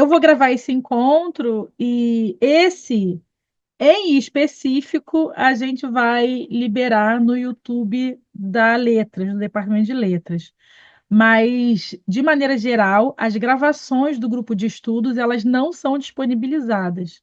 eu vou gravar esse encontro e esse, em específico, a gente vai liberar no YouTube da Letras, do Departamento de Letras. Mas, de maneira geral, as gravações do grupo de estudos, elas não são disponibilizadas.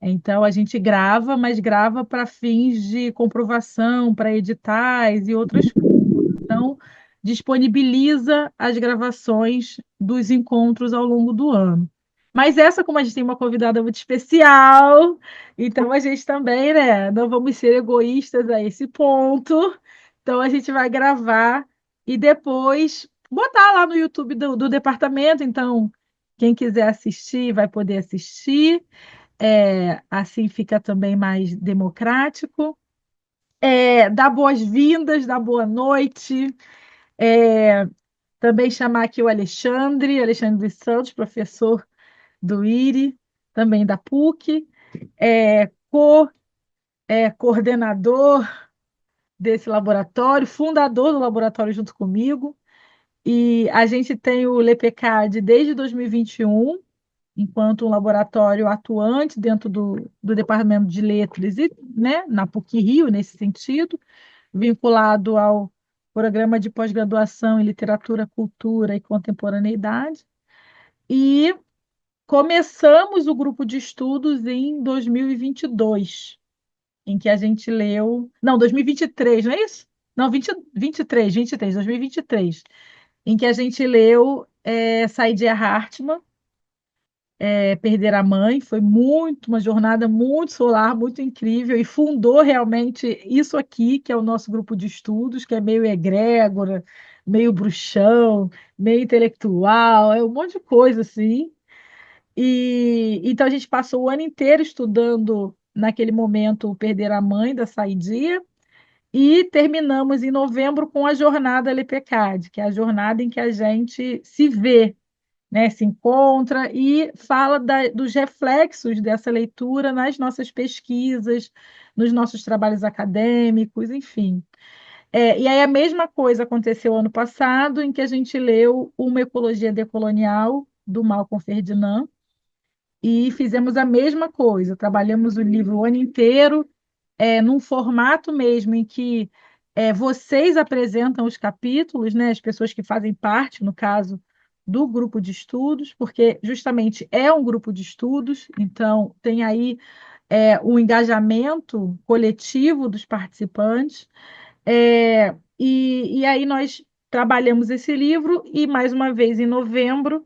Então, a gente grava, mas grava para fins de comprovação, para editais e outras coisas. Então, disponibiliza as gravações dos encontros ao longo do ano. Mas essa, como a gente tem uma convidada muito especial, então a gente também, né, não vamos ser egoístas a esse ponto. Então, a gente vai gravar e depois botar lá no YouTube do departamento. Então, quem quiser assistir vai poder assistir. Assim fica também mais democrático. Dar boas-vindas, dar boa noite. Também chamar aqui o Alexandre dos Santos, professor do IRI, também da PUC, coordenador desse laboratório, fundador do laboratório junto comigo. E a gente tem o LEPECAD desde 2021, enquanto um laboratório atuante dentro do Departamento de Letras e, né, na PUC-Rio, nesse sentido, vinculado ao programa de pós-graduação em Literatura, Cultura e Contemporaneidade. E começamos o grupo de estudos em 2022, em que a gente leu. Não, 2023, não é isso? Não, 2023, em que a gente leu Saidia Hartmann, Perder a Mãe. Foi uma jornada muito solar, muito incrível, e fundou realmente isso aqui, que é o nosso grupo de estudos, que é meio egrégora, meio bruxão, meio intelectual, é um monte de coisa assim. E então a gente passou o ano inteiro estudando naquele momento o Perder a Mãe da Saidia e terminamos em novembro com a jornada LPCAD, que é a jornada em que a gente se vê, né, se encontra e fala dos reflexos dessa leitura nas nossas pesquisas, nos nossos trabalhos acadêmicos, enfim. E aí a mesma coisa aconteceu ano passado, em que a gente leu Uma Ecologia Decolonial, do Malcolm Ferdinand, e fizemos a mesma coisa, trabalhamos o livro o ano inteiro, num formato mesmo em que vocês apresentam os capítulos, né, as pessoas que fazem parte, no caso, do grupo de estudos, porque justamente é um grupo de estudos, então tem aí um engajamento coletivo dos participantes, e aí nós trabalhamos esse livro e, mais uma vez, em novembro,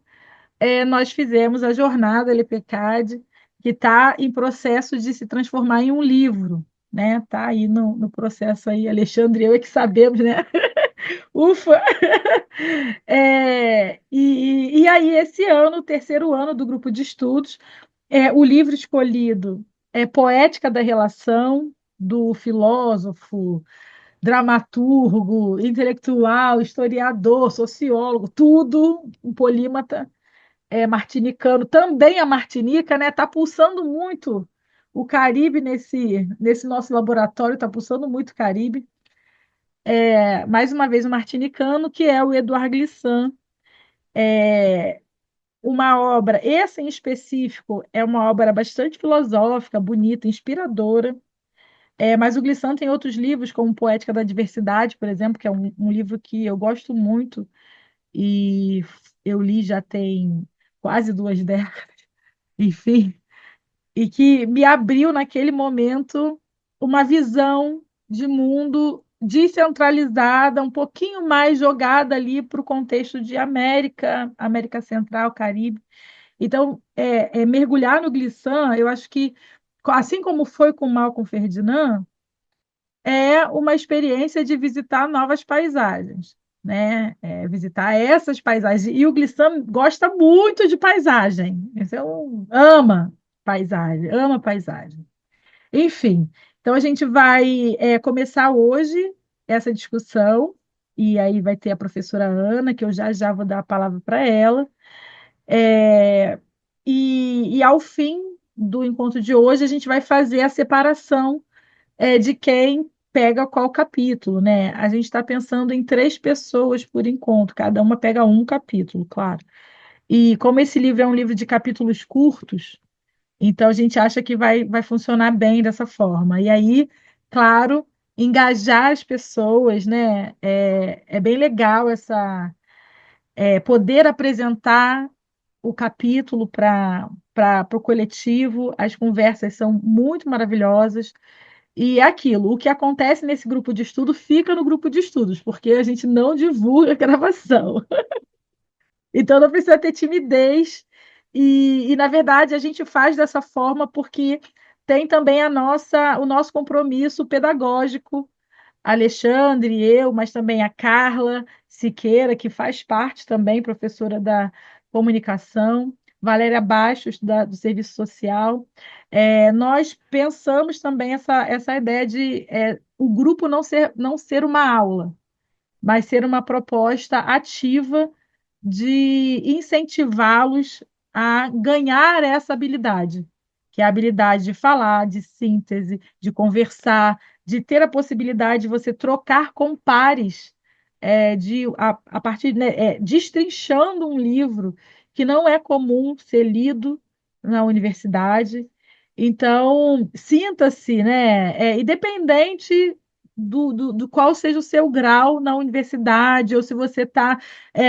nós fizemos a jornada LPCAD, que está em processo de se transformar em um livro, né? Está aí no processo aí, Alexandre e eu é que sabemos, né? Ufa! E aí, esse ano, o terceiro ano do grupo de estudos, o livro escolhido é Poética da Relação, do filósofo, dramaturgo, intelectual, historiador, sociólogo, tudo, um polímata martinicano, também a Martinica, né? Está pulsando muito o Caribe nesse nosso laboratório, está pulsando muito o Caribe. Mais uma vez, o martinicano, que é o Edouard Glissant. Uma obra, essa em específico, é uma obra bastante filosófica, bonita, inspiradora. Mas o Glissant tem outros livros, como Poética da Diversidade, por exemplo, que é um livro que eu gosto muito e eu li já tem quase 2 décadas, enfim. E que me abriu naquele momento uma visão de mundo descentralizada, um pouquinho mais jogada ali para o contexto de América, América Central, Caribe. Então, mergulhar no Glissant, eu acho que, assim como foi com Malcolm Ferdinand, é uma experiência de visitar novas paisagens, né? Visitar essas paisagens. E o Glissant gosta muito de paisagem. Então, ama paisagem. Enfim, então a gente vai começar hoje essa discussão, e aí vai ter a professora Ana, que eu já já vou dar a palavra para ela. É, e ao fim do encontro de hoje, a gente vai fazer a separação de quem pega qual capítulo, né? A gente está pensando em 3 pessoas por encontro, cada uma pega um capítulo, claro. E como esse livro é um livro de capítulos curtos, então a gente acha que vai funcionar bem dessa forma. E aí, claro, engajar as pessoas, né? É bem legal poder apresentar o capítulo para o coletivo. As conversas são muito maravilhosas. E é aquilo, o que acontece nesse grupo de estudo fica no grupo de estudos, porque a gente não divulga a gravação. Então não precisa ter timidez. Na verdade, a gente faz dessa forma porque tem também o nosso compromisso pedagógico, Alexandre, eu, mas também a Carla Siqueira, que faz parte também, professora da comunicação, Valéria Bastos, do Serviço Social. Nós pensamos também essa ideia de o grupo não ser uma aula, mas ser uma proposta ativa de incentivá-los a ganhar essa habilidade, que é a habilidade de falar, de síntese, de conversar, de ter a possibilidade de você trocar com pares, a partir, né, destrinchando um livro que não é comum ser lido na universidade. Então, sinta-se, né, independente do qual seja o seu grau na universidade, ou se você está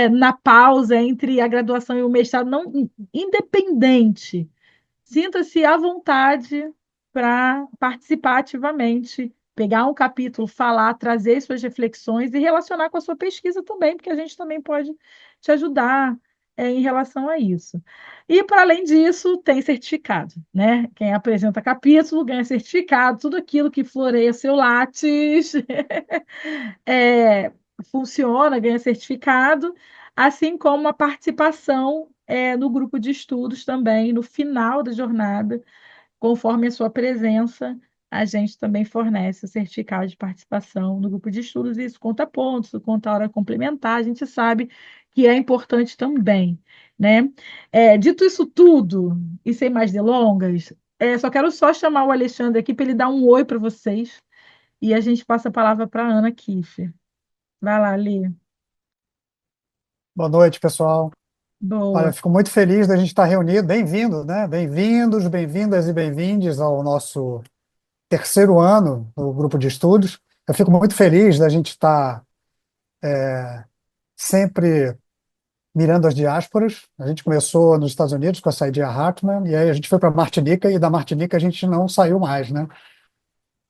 na pausa entre a graduação e o mestrado, não, independente. Sinta-se à vontade para participar ativamente, pegar um capítulo, falar, trazer suas reflexões e relacionar com a sua pesquisa também, porque a gente também pode te ajudar em relação a isso. E, para além disso, tem certificado, né? Quem apresenta capítulo ganha certificado, tudo aquilo que floreia seu Lattes é, funciona, ganha certificado, assim como a participação no grupo de estudos também, no final da jornada, conforme a sua presença, a gente também fornece o certificado de participação no grupo de estudos, e isso conta pontos, isso conta hora complementar, a gente sabe que é importante também, né? Dito isso tudo, e sem mais delongas, só quero chamar o Alexandre aqui para ele dar um oi para vocês, e a gente passa a palavra para a Ana Kiffer. Vai lá, Lê. Boa noite, pessoal. Olha, Boa. fico muito feliz da gente estar reunido. Bem-vindo, né? Bem-vindos, bem-vindas e bem-vindes ao nosso terceiro ano do grupo de estudos. Eu fico muito feliz da gente estar sempre mirando as diásporas. A gente começou nos Estados Unidos com a Saidiya Hartman, e aí a gente foi para Martinica, e da Martinica a gente não saiu mais, né?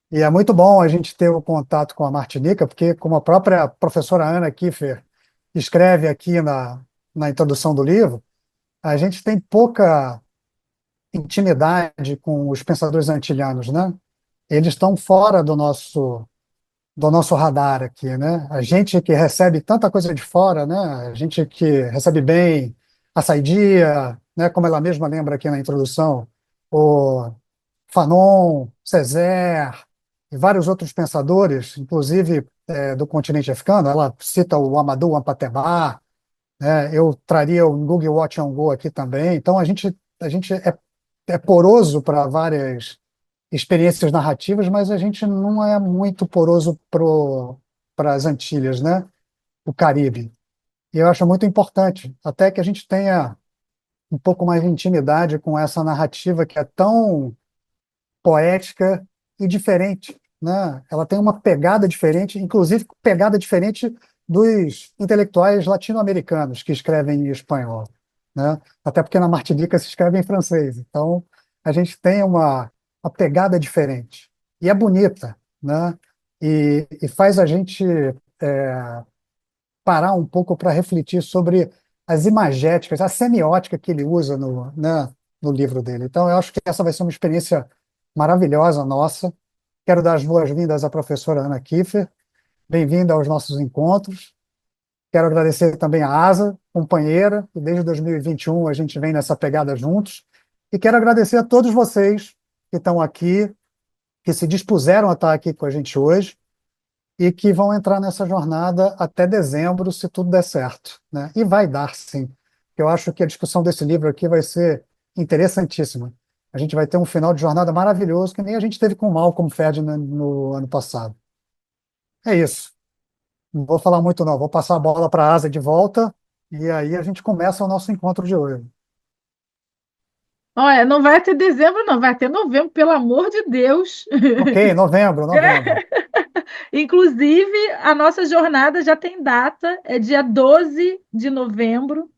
E é muito bom a gente ter o contato com a Martinica, porque, como a própria professora Ana Kiefer escreve aqui na introdução do livro, a gente tem pouca intimidade com os pensadores antilhanos, né? Eles estão fora do nosso radar aqui, né? A gente que recebe tanta coisa de fora, né? A gente que recebe bem a Saidia, né? Como ela mesma lembra aqui na introdução, o Fanon, Césaire e vários outros pensadores, inclusive do continente africano. Ela cita o Amadou Hampâté-Bâ, né? Eu traria o Ngugi wa Thiong'o aqui também. Então a gente é poroso para várias experiências narrativas, mas a gente não é muito poroso para as Antilhas, né? O Caribe. E eu acho muito importante, até que a gente tenha um pouco mais de intimidade com essa narrativa que é tão poética e diferente, né? Ela tem uma pegada diferente, inclusive pegada diferente dos intelectuais latino-americanos que escrevem em espanhol, né? Até porque na Martinica se escreve em francês. Então, a gente tem uma pegada diferente. E é bonita, né? E faz a gente parar um pouco para refletir sobre as imagéticas, a semiótica que ele usa no livro dele. Então, eu acho que essa vai ser uma experiência maravilhosa nossa. Quero dar as boas-vindas à professora Ana Kiefer. Bem-vinda aos nossos encontros. Quero agradecer também a Asa, companheira, que desde 2021 a gente vem nessa pegada juntos. E quero agradecer a todos vocês que estão aqui, que se dispuseram a estar aqui com a gente hoje e que vão entrar nessa jornada até dezembro, se tudo der certo, né? E vai dar, sim. Eu acho que a discussão desse livro aqui vai ser interessantíssima. A gente vai ter um final de jornada maravilhoso, que nem a gente teve com o Malcolm Ferdinand no ano passado. É isso. Não vou falar muito, não. Vou passar a bola para a Asa de volta E aí a gente começa o nosso encontro de hoje. Olha, não vai ter dezembro, não, vai ter novembro, pelo amor de Deus. Ok, novembro, novembro. Inclusive, a nossa jornada já tem data, é dia 12 de novembro.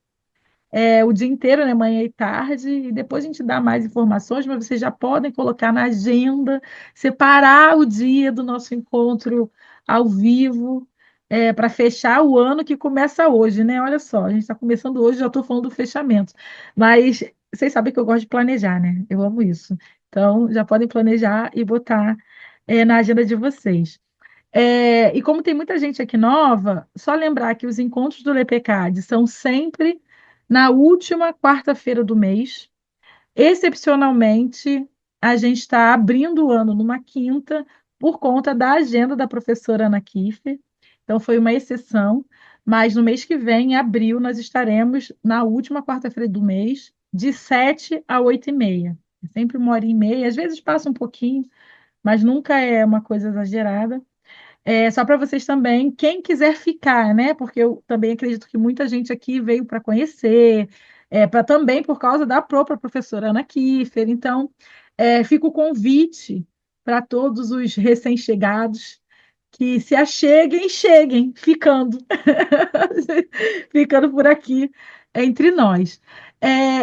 O dia inteiro, né, manhã e tarde, e depois a gente dá mais informações, mas vocês já podem colocar na agenda, separar o dia do nosso encontro ao vivo, para fechar o ano que começa hoje, né? Olha só, a gente está começando hoje, já estou falando do fechamento, mas vocês sabem que eu gosto de planejar, né? Eu amo isso. Então, já podem planejar e botar, na agenda de vocês. E como tem muita gente aqui nova, só lembrar que os encontros do LEPECAD são sempre na última quarta-feira do mês. Excepcionalmente, a gente está abrindo o ano numa quinta por conta da agenda da professora Ana Kiffer. Então, foi uma exceção, mas no mês que vem, em abril, nós estaremos na última quarta-feira do mês, de 7h a 8h30. É sempre 1h30, às vezes passa um pouquinho, mas nunca é uma coisa exagerada. Só para vocês também, quem quiser ficar, né? Porque eu também acredito que muita gente aqui veio para conhecer, para também por causa da própria professora Ana Kiffer. Então, fica o convite para todos os recém-chegados que se acheguem, cheguem, ficando, ficando por aqui entre nós.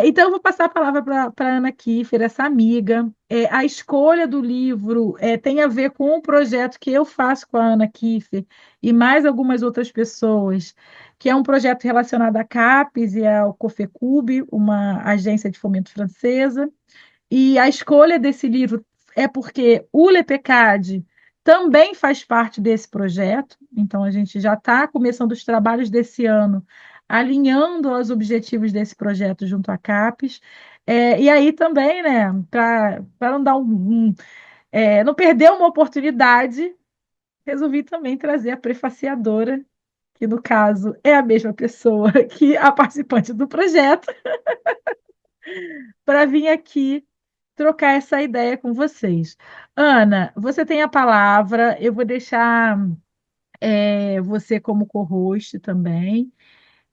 Então, eu vou passar a palavra para a Ana Kiffer, essa amiga. A escolha do livro tem a ver com o projeto que eu faço com a Ana Kiffer e mais algumas outras pessoas, que é um projeto relacionado à CAPES e ao COFECUB, uma agência de fomento francesa. E a escolha desse livro é porque o LEPECAD também faz parte desse projeto, então a gente já está começando os trabalhos desse ano, alinhando aos objetivos desse projeto junto à CAPES. E aí também, né, para não dar não perder uma oportunidade, resolvi também trazer a prefaciadora, que no caso é a mesma pessoa que a participante do projeto, para vir aqui trocar essa ideia com vocês. Ana, você tem a palavra, eu vou deixar você como co-host também.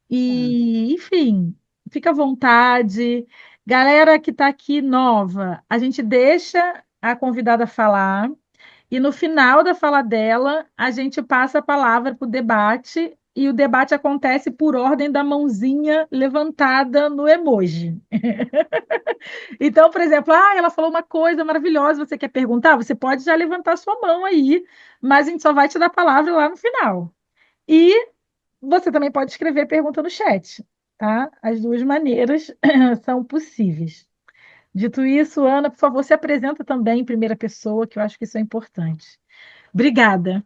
E, enfim, fica à vontade. Galera que está aqui nova, a gente deixa a convidada falar e no final da fala dela, a gente passa a palavra para o debate e o debate acontece por ordem da mãozinha levantada no emoji. Então, por exemplo, ela falou uma coisa maravilhosa, você quer perguntar? Você pode já levantar sua mão aí, mas a gente só vai te dar a palavra lá no final. E você também pode escrever pergunta no chat, tá? As duas maneiras são possíveis. Dito isso, Ana, por favor, se apresenta também em primeira pessoa, que eu acho que isso é importante. Obrigada.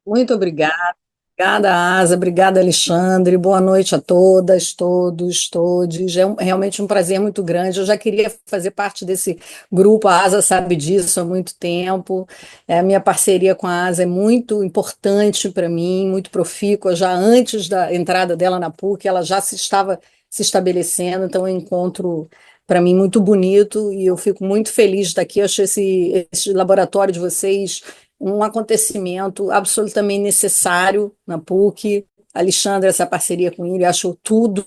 Muito obrigada. Obrigada, Asa. Obrigada, Alexandre. Boa noite a todas, todos, todes. Realmente um prazer muito grande. Eu já queria fazer parte desse grupo. A Asa sabe disso há muito tempo. A minha parceria com a Asa é muito importante para mim, muito profícua. Já antes da entrada dela na PUC, ela já estava se estabelecendo. Então, é um encontro para mim muito bonito e eu fico muito feliz de estar aqui. Eu acho esse laboratório de vocês um acontecimento absolutamente necessário na PUC. Alexandre, essa parceria com ele, achou tudo,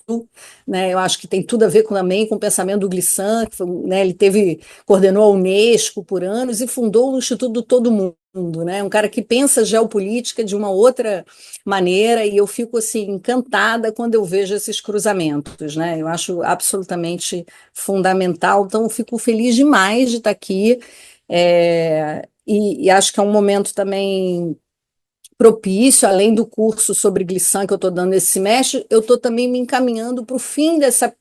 né? Eu acho que tem tudo a ver também com o pensamento do Glissant, que foi, né? Ele coordenou a Unesco por anos e fundou o Instituto do Todo Mundo, né? Um cara que pensa geopolítica de uma outra maneira e eu fico assim encantada quando eu vejo esses cruzamentos, né? Eu acho absolutamente fundamental, então eu fico feliz demais de estar aqui. E acho que é um momento também propício, além do curso sobre Glissant que eu estou dando esse semestre, eu estou também me encaminhando para o fim dessa.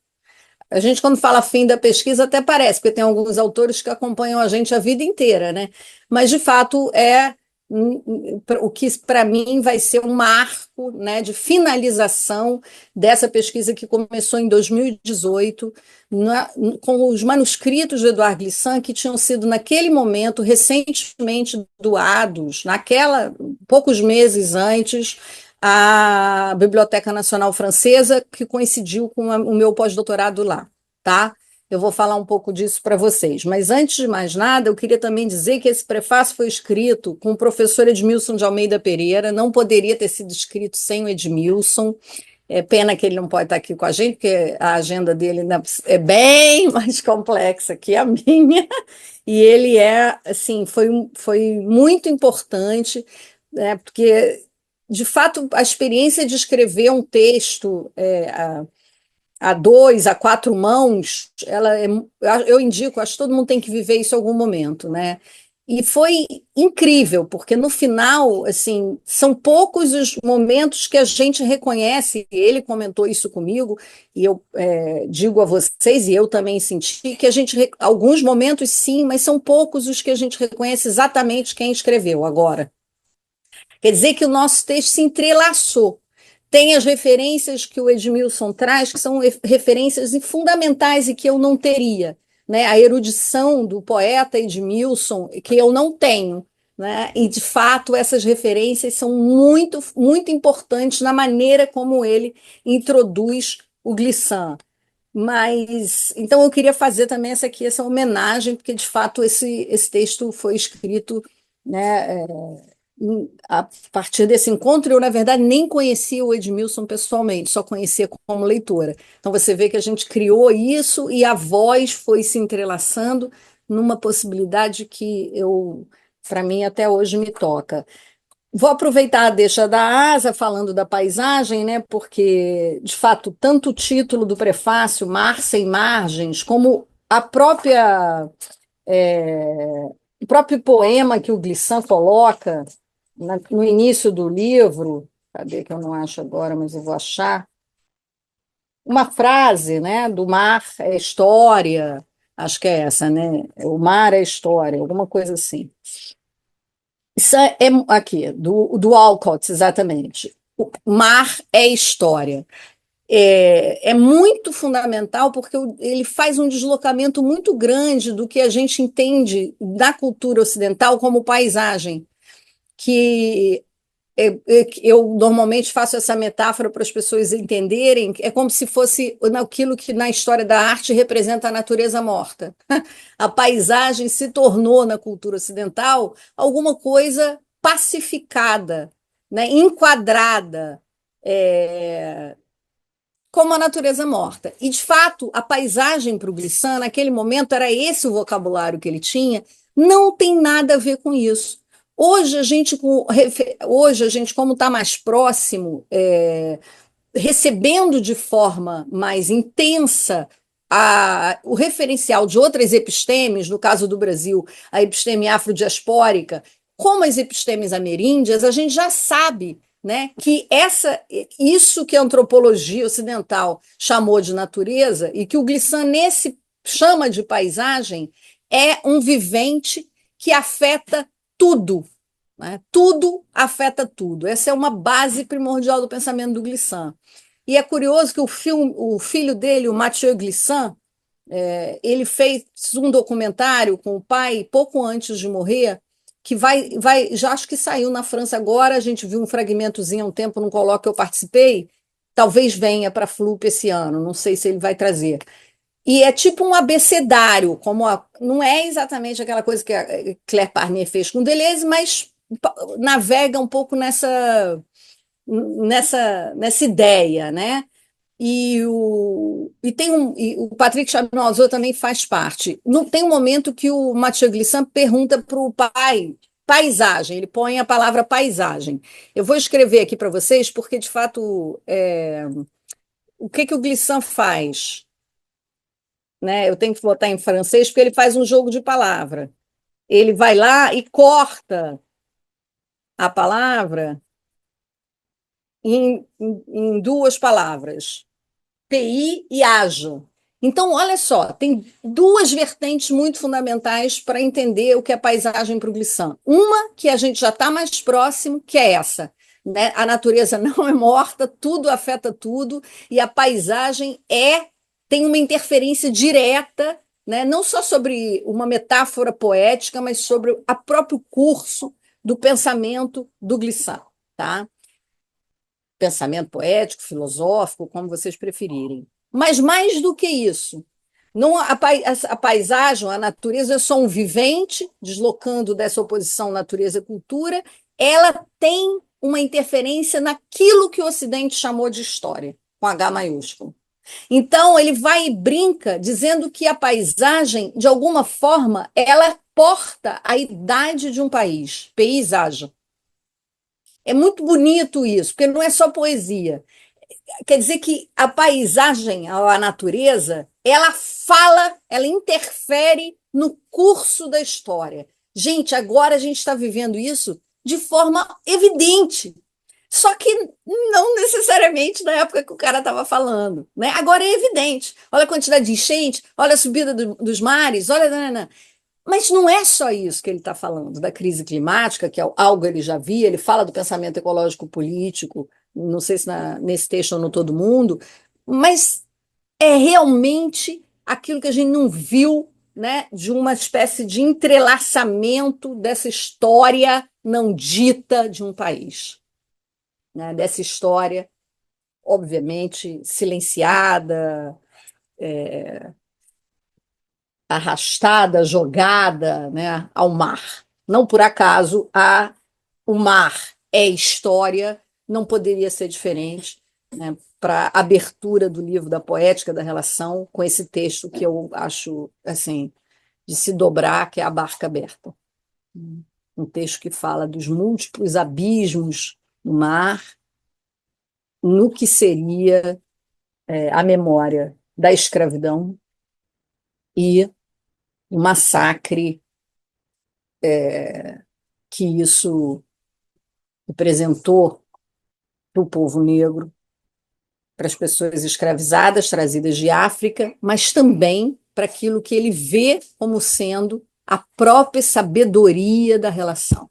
A gente, quando fala fim da pesquisa, até parece, porque tem alguns autores que acompanham a gente a vida inteira, né? Mas, de fato, o que para mim vai ser um marco, né, de finalização dessa pesquisa que começou em 2018, com os manuscritos de Edouard Glissant, que tinham sido, naquele momento, recentemente doados, poucos meses antes, à Biblioteca Nacional Francesa, que coincidiu com o meu pós-doutorado lá, tá? eu vou falar um pouco disso para vocês. Mas antes de mais nada, eu queria também dizer que esse prefácio foi escrito com o professor Edmilson de Almeida Pereira, não poderia ter sido escrito sem o Edmilson. É pena que ele não pode estar aqui com a gente, porque a agenda dele é bem mais complexa que a minha, e ele assim, foi muito importante, né, porque, de fato, a experiência de escrever um texto a dois, a quatro mãos, eu indico, acho que todo mundo tem que viver isso em algum momento, né? E foi incrível, porque no final, assim, são poucos os momentos que a gente reconhece. Ele comentou isso comigo, e eu digo a vocês, e eu também senti, que alguns momentos sim, mas são poucos os que a gente reconhece exatamente quem escreveu agora. Quer dizer que o nosso texto se entrelaçou. Tem as referências que o Edmilson traz, que são referências fundamentais e que eu não teria, né? A erudição do poeta Edmilson, que eu não tenho, né? E, de fato, essas referências são muito, muito importantes na maneira como ele introduz o Glissant. Mas, então, eu queria fazer também essa homenagem, porque, de fato, esse texto foi escrito, né, a partir desse encontro. Eu, na verdade, nem conhecia o Edmilson pessoalmente, só conhecia como leitora. Então, você vê que a gente criou isso e a voz foi se entrelaçando numa possibilidade que para mim, até hoje me toca. Vou aproveitar a deixa da Asa falando da paisagem, né? Porque, de fato, tanto o título do prefácio, Mar Sem Margens, como o próprio poema que o Glissant coloca no início do livro, cadê que eu não acho agora, mas eu vou achar, uma frase, né? Do mar é história, acho que é essa, né? O mar é história, alguma coisa assim. Isso aqui, do Alcott, exatamente. O mar é história. É muito fundamental porque ele faz um deslocamento muito grande do que a gente entende da cultura ocidental como paisagem, que eu normalmente faço essa metáfora para as pessoas entenderem, é como se fosse aquilo que na história da arte representa a natureza morta. A paisagem se tornou, na cultura ocidental, alguma coisa pacificada, né, enquadrada, como a natureza morta. E, de fato, a paisagem para o Glissant, naquele momento, era esse o vocabulário que ele tinha, não tem nada a ver com isso. Hoje a gente, como está mais próximo, recebendo de forma mais intensa o referencial de outras epistemes, no caso do Brasil, a episteme afrodiaspórica, como as epistemes ameríndias, a gente já sabe, né, que isso que a antropologia ocidental chamou de natureza e que o Glissant nesse chama de paisagem é um vivente que afeta tudo, né? Tudo afeta tudo. Essa é uma base primordial do pensamento do Glissant. E é curioso que o filho dele, o Mathieu Glissant, ele fez um documentário com o pai pouco antes de morrer, que já acho que saiu na França agora. A gente viu um fragmentozinho há um tempo num colóquio que eu participei. Talvez venha para a FLUP esse ano, não sei se ele vai trazer. E é tipo um abecedário, não é exatamente aquela coisa que a Claire Parnier fez com Deleuze, mas navega um pouco nessa ideia, né? E o Patrick Chabonois também faz parte. Não tem um momento que o Mathieu Glissant pergunta para o pai paisagem, ele põe a palavra paisagem. Eu vou escrever aqui para vocês, porque, de fato, o que o Glissant faz? Né? Eu tenho que botar em francês, porque ele faz um jogo de palavra. Ele vai lá e corta a palavra em duas palavras, PI e AJA. Então, olha só, tem duas vertentes muito fundamentais para entender o que é paisagem para o Glissant. Uma, que a gente já está mais próximo, que é essa, né? A natureza não é morta, tudo afeta tudo, e a paisagem tem uma interferência direta, né? Não só sobre uma metáfora poética, mas sobre o próprio curso do pensamento do Glissant, tá? Pensamento poético, filosófico, como vocês preferirem. Mas mais do que isso, Não, a paisagem, a natureza é só um vivente, deslocando dessa oposição natureza-cultura, ela tem uma interferência naquilo que o Ocidente chamou de história, com H maiúsculo. Então, ele vai e brinca dizendo que a paisagem, de alguma forma, ela porta a idade de um país, paisagem. É muito bonito isso, porque não é só poesia. Quer dizer que a paisagem, a natureza, ela fala, ela interfere no curso da história. Gente, agora a gente está vivendo isso de forma evidente. Só que não necessariamente na época que o cara estava falando, né? Agora é evidente. Olha a quantidade de enchente, olha a subida dos mares, olha. Nanana. Mas não é só isso que ele está falando, da crise climática, que é algo ele já via, ele fala do pensamento ecológico político, não sei se nesse texto ou no Todo Mundo, mas é realmente aquilo que a gente não viu, né, de uma espécie de entrelaçamento dessa história não dita de um país, né, dessa história, obviamente, silenciada, arrastada, jogada, né, ao mar. Não por acaso o mar é história, não poderia ser diferente, né, para a abertura do livro da Poética da Relação, com esse texto que eu acho assim de se dobrar, que é A Barca Aberta. Um texto que fala dos múltiplos abismos do mar, no que seria a memória da escravidão e o massacre que isso representou para o povo negro, para as pessoas escravizadas trazidas de África, mas também para aquilo que ele vê como sendo a própria sabedoria da relação.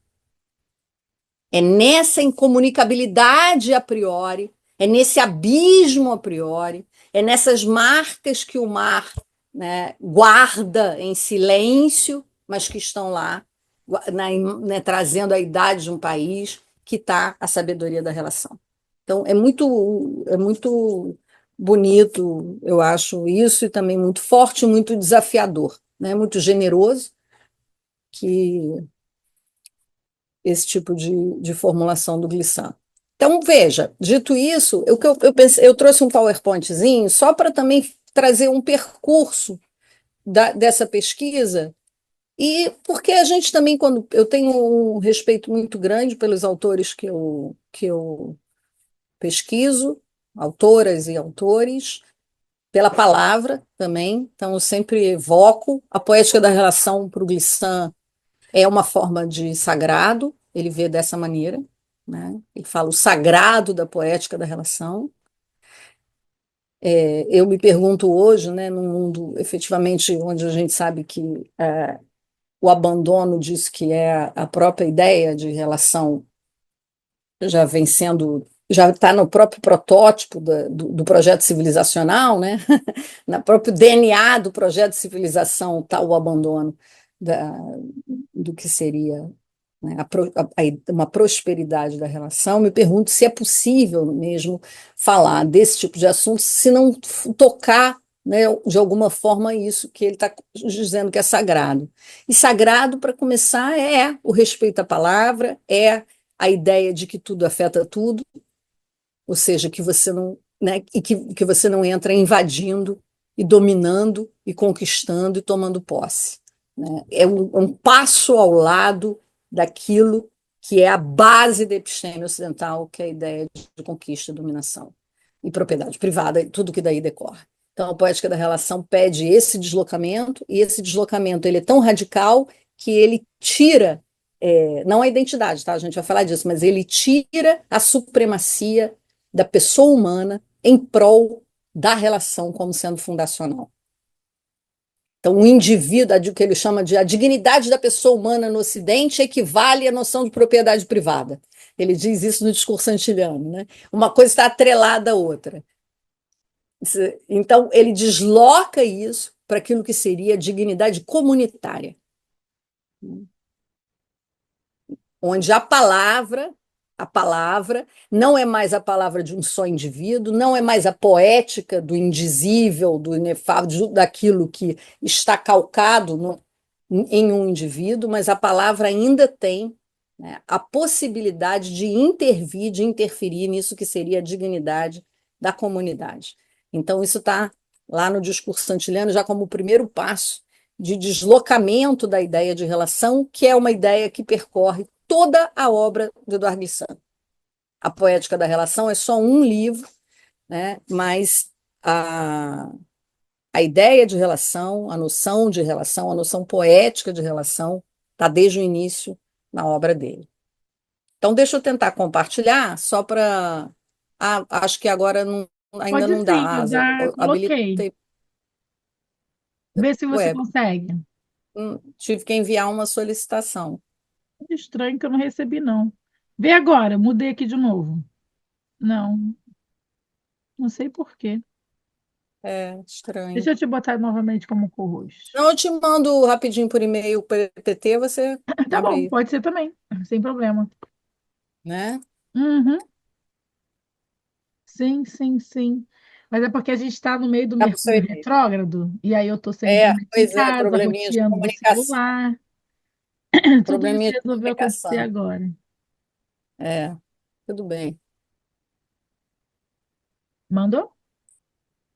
É nessa incomunicabilidade a priori, é nesse abismo a priori, é nessas marcas que o mar, né, guarda em silêncio, mas que estão lá, né, trazendo a idade de um país, que está a sabedoria da relação. Então, é muito bonito, eu acho isso, e também muito forte, muito desafiador, né? Muito generoso, que esse tipo de formulação do Glissant. Então, veja, dito isso, eu pensei, eu trouxe um PowerPointzinho só para também trazer um percurso dessa pesquisa, e porque a gente também, quando eu tenho um respeito muito grande pelos autores que eu pesquiso, autoras e autores, pela palavra também, então eu sempre evoco a poética da relação para o Glissant é uma forma de sagrado, ele vê dessa maneira, né? Ele fala o sagrado da poética da relação. Eu me pergunto hoje, né, num mundo efetivamente onde a gente sabe que o abandono disso que é a própria ideia de relação já vem sendo, já está no próprio protótipo do projeto civilizacional, né? No próprio DNA do projeto de civilização está o abandono da, do que seria, né, uma prosperidade da relação. Me pergunto se é possível mesmo falar desse tipo de assunto se não tocar, né, de alguma forma isso que ele está dizendo que é sagrado. E sagrado, para começar, é o respeito à palavra, é a ideia de que tudo afeta tudo, ou seja, que você não, né, e que você não entra invadindo e dominando e conquistando e tomando posse, né? É um passo ao lado daquilo que é a base da episteme ocidental, que é a ideia de conquista, dominação e propriedade privada, e tudo que daí decorre. Então, a poética da relação pede esse deslocamento, e esse deslocamento ele é tão radical que ele tira, não a identidade, tá? A gente vai falar disso, mas ele tira a supremacia da pessoa humana em prol da relação como sendo fundacional. Então, o indivíduo, o que ele chama de a dignidade da pessoa humana no Ocidente equivale à noção de propriedade privada. Ele diz isso no discurso antiliano, né? Uma coisa está atrelada à outra. Então, ele desloca isso para aquilo que seria a dignidade comunitária, onde a palavra, a palavra, não é mais a palavra de um só indivíduo, não é mais a poética do indizível, do inefável, daquilo que está calcado em um indivíduo, mas a palavra ainda tem, né, a possibilidade de intervir, de interferir nisso que seria a dignidade da comunidade. Então, isso está lá no discurso santiliano já como o primeiro passo de deslocamento da ideia de relação, que é uma ideia que percorre toda a obra de Eduardo Glissant. A Poética da Relação é só um livro, né, mas a ideia de relação, a noção poética de relação, está desde o início na obra dele. Então, deixa eu tentar compartilhar, só para. Acho que agora ainda Pode não sim, dá, eu Asa. já coloquei. Habilitei. Vê se você Ué, consegue. tive que enviar uma solicitação. Estranho que eu não recebi, não. Vê agora, mudei aqui de novo. Não, não sei por quê. É Deixa estranho. eu te botar novamente como co-host. Não, eu te mando rapidinho por e-mail, PTT, você Tá abre bom, aí, pode ser também, sem problema. né? Uhum, sim, sim, sim. Mas é porque a gente está no meio do Tá pro seu Mercúrio e-mail. retrógrado, e aí eu estou sem internet em Pois é, casa, probleminha de roteando do comunicação. celular. Tudo isso Probleminha de resolveu acontecer comunicação. agora. É, tudo bem. Mandou?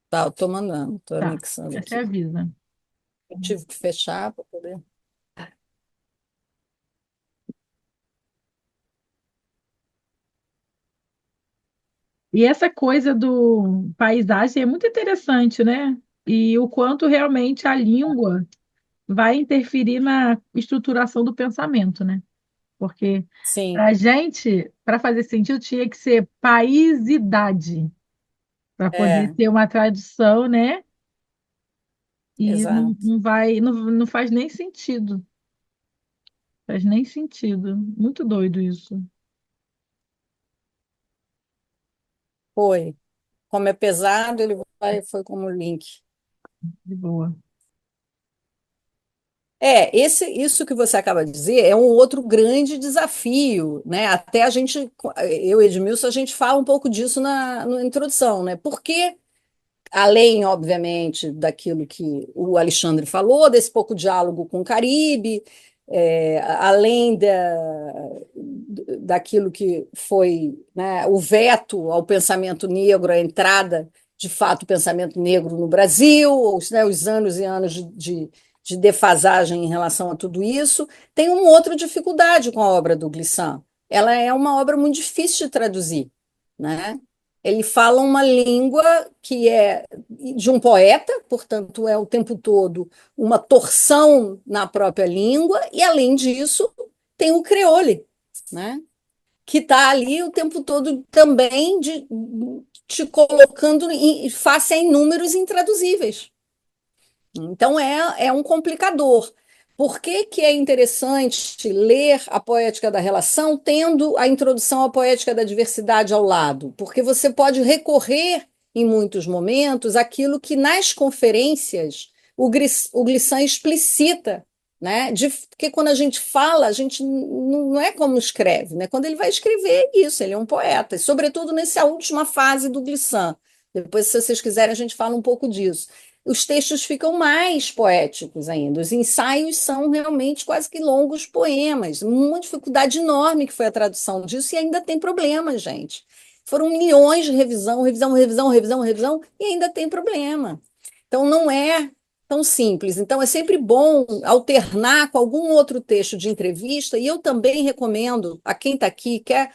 Tá, eu tô mandando, tô Tá. anexando Você aqui. avisa. Eu tive que fechar para poder. E essa coisa do paisagem é muito interessante, né? E o quanto realmente a língua vai interferir na estruturação do pensamento, né? Porque Sim, para a gente, para fazer sentido, tinha que ser paisidade, para poder é, ter uma tradução, né? E não, exato. não vai, não faz nem sentido. Faz nem sentido. Muito doido isso. Foi. Como é pesado, ele foi como link. De boa. Isso que você acaba de dizer é um outro grande desafio, né? Até a gente, eu e Edmilson, a gente fala um pouco disso na introdução, né? Porque além, obviamente, daquilo que o Alexandre falou, desse pouco diálogo com o Caribe, além daquilo que foi, né, o veto ao pensamento negro, a entrada, de fato, do pensamento negro no Brasil, os anos e anos de defasagem em relação a tudo isso, tem uma outra dificuldade com a obra do Glissant. Ela é uma obra muito difícil de traduzir, né? Ele fala uma língua que é de um poeta, portanto, é o tempo todo uma torção na própria língua, e além disso, tem o creole, né? Que está ali o tempo todo também te colocando face a inúmeros intraduzíveis. Então, é um complicador. Por que, que é interessante ler a poética da relação tendo a introdução à poética da diversidade ao lado? Porque você pode recorrer, em muitos momentos, àquilo que nas conferências o Glissant explicita. Né? Porque quando a gente fala, a gente não é como escreve. Né? Quando ele vai escrever, é isso, ele é um poeta. E, sobretudo, nessa última fase do Glissant. Depois, se vocês quiserem, a gente fala um pouco disso. Os textos ficam mais poéticos ainda. Os ensaios são realmente quase que longos poemas. Uma dificuldade enorme que foi a tradução disso e ainda tem problema, gente. Foram milhões de revisão, e ainda tem problema. Então não é tão simples. Então é sempre bom alternar com algum outro texto de entrevista, e eu também recomendo a quem está aqui, quer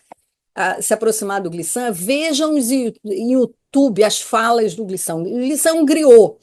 se aproximar do Glissant, vejam em YouTube as falas do Glissant. O Glissant é um griot.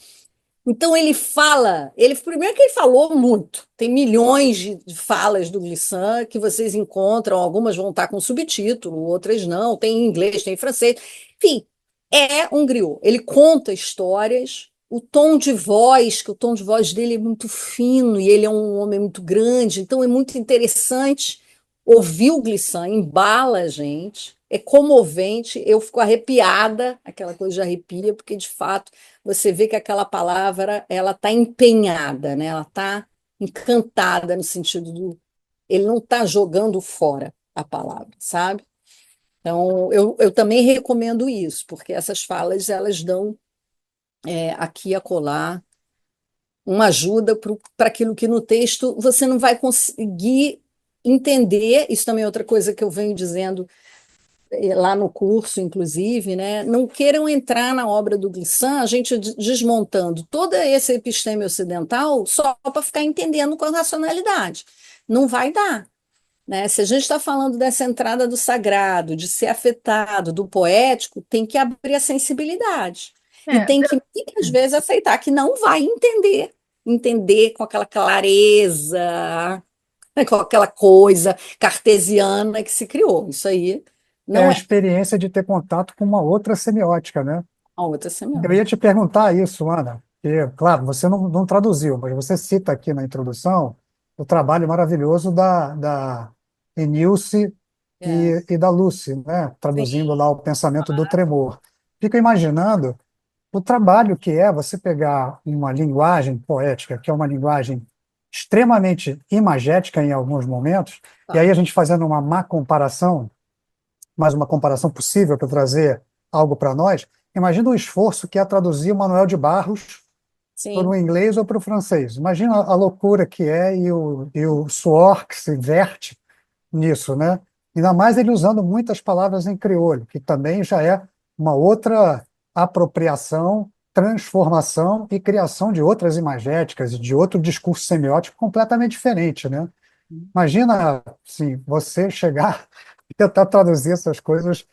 Então ele fala, ele primeiro que ele falou muito, tem milhões de falas do Glissant que vocês encontram, algumas vão estar com subtítulo, outras não, tem em inglês, tem em francês. Enfim, é um griot. Ele conta histórias, o tom de voz, que o tom de voz dele é muito fino e ele é um homem muito grande, então é muito interessante ouvir o Glissant, embala a gente, é comovente, eu fico arrepiada, aquela coisa de arrepia, porque de fato você vê que aquela palavra ela está empenhada, né? Ela está encantada no sentido do ele não está jogando fora a palavra, sabe? Então, eu também recomendo isso, porque essas falas, elas dão aqui e acolá uma ajuda para aquilo que no texto você não vai conseguir entender. Isso também é outra coisa que eu venho dizendo lá no curso, inclusive, né? Não queiram entrar na obra do Glissant, a gente desmontando toda essa episteme ocidental só para ficar entendendo com a racionalidade. Não vai dar, né? Se a gente está falando dessa entrada do sagrado, de ser afetado, do poético, tem que abrir a sensibilidade. E É, tem que, muitas vezes, aceitar que não vai entender com aquela clareza, com aquela coisa cartesiana que se criou. Isso aí É não a é experiência de ter contato com uma outra semiótica, né? uma outra Eu semiótica. ia te perguntar isso, Ana, porque, claro, você não traduziu, mas você cita aqui na introdução o trabalho maravilhoso da Enilce É, e da Lucy, né? sim, Traduzindo lá o pensamento do tremor. Fico imaginando o trabalho que é você pegar uma linguagem poética, que é uma linguagem extremamente imagética em alguns momentos, e tá. aí a gente fazendo uma má comparação, mas uma comparação possível para trazer algo para nós, imagina o esforço que é traduzir o Manuel de Barros para o Sim, inglês ou para o francês. Imagina a loucura que é e o suor que se verte nisso, né? Ainda mais ele usando muitas palavras em crioulo, que também já é uma outra apropriação, transformação e criação de outras imagéticas e de outro discurso semiótico completamente diferente, né? Imagina, assim, você chegar e tentar traduzir essas coisas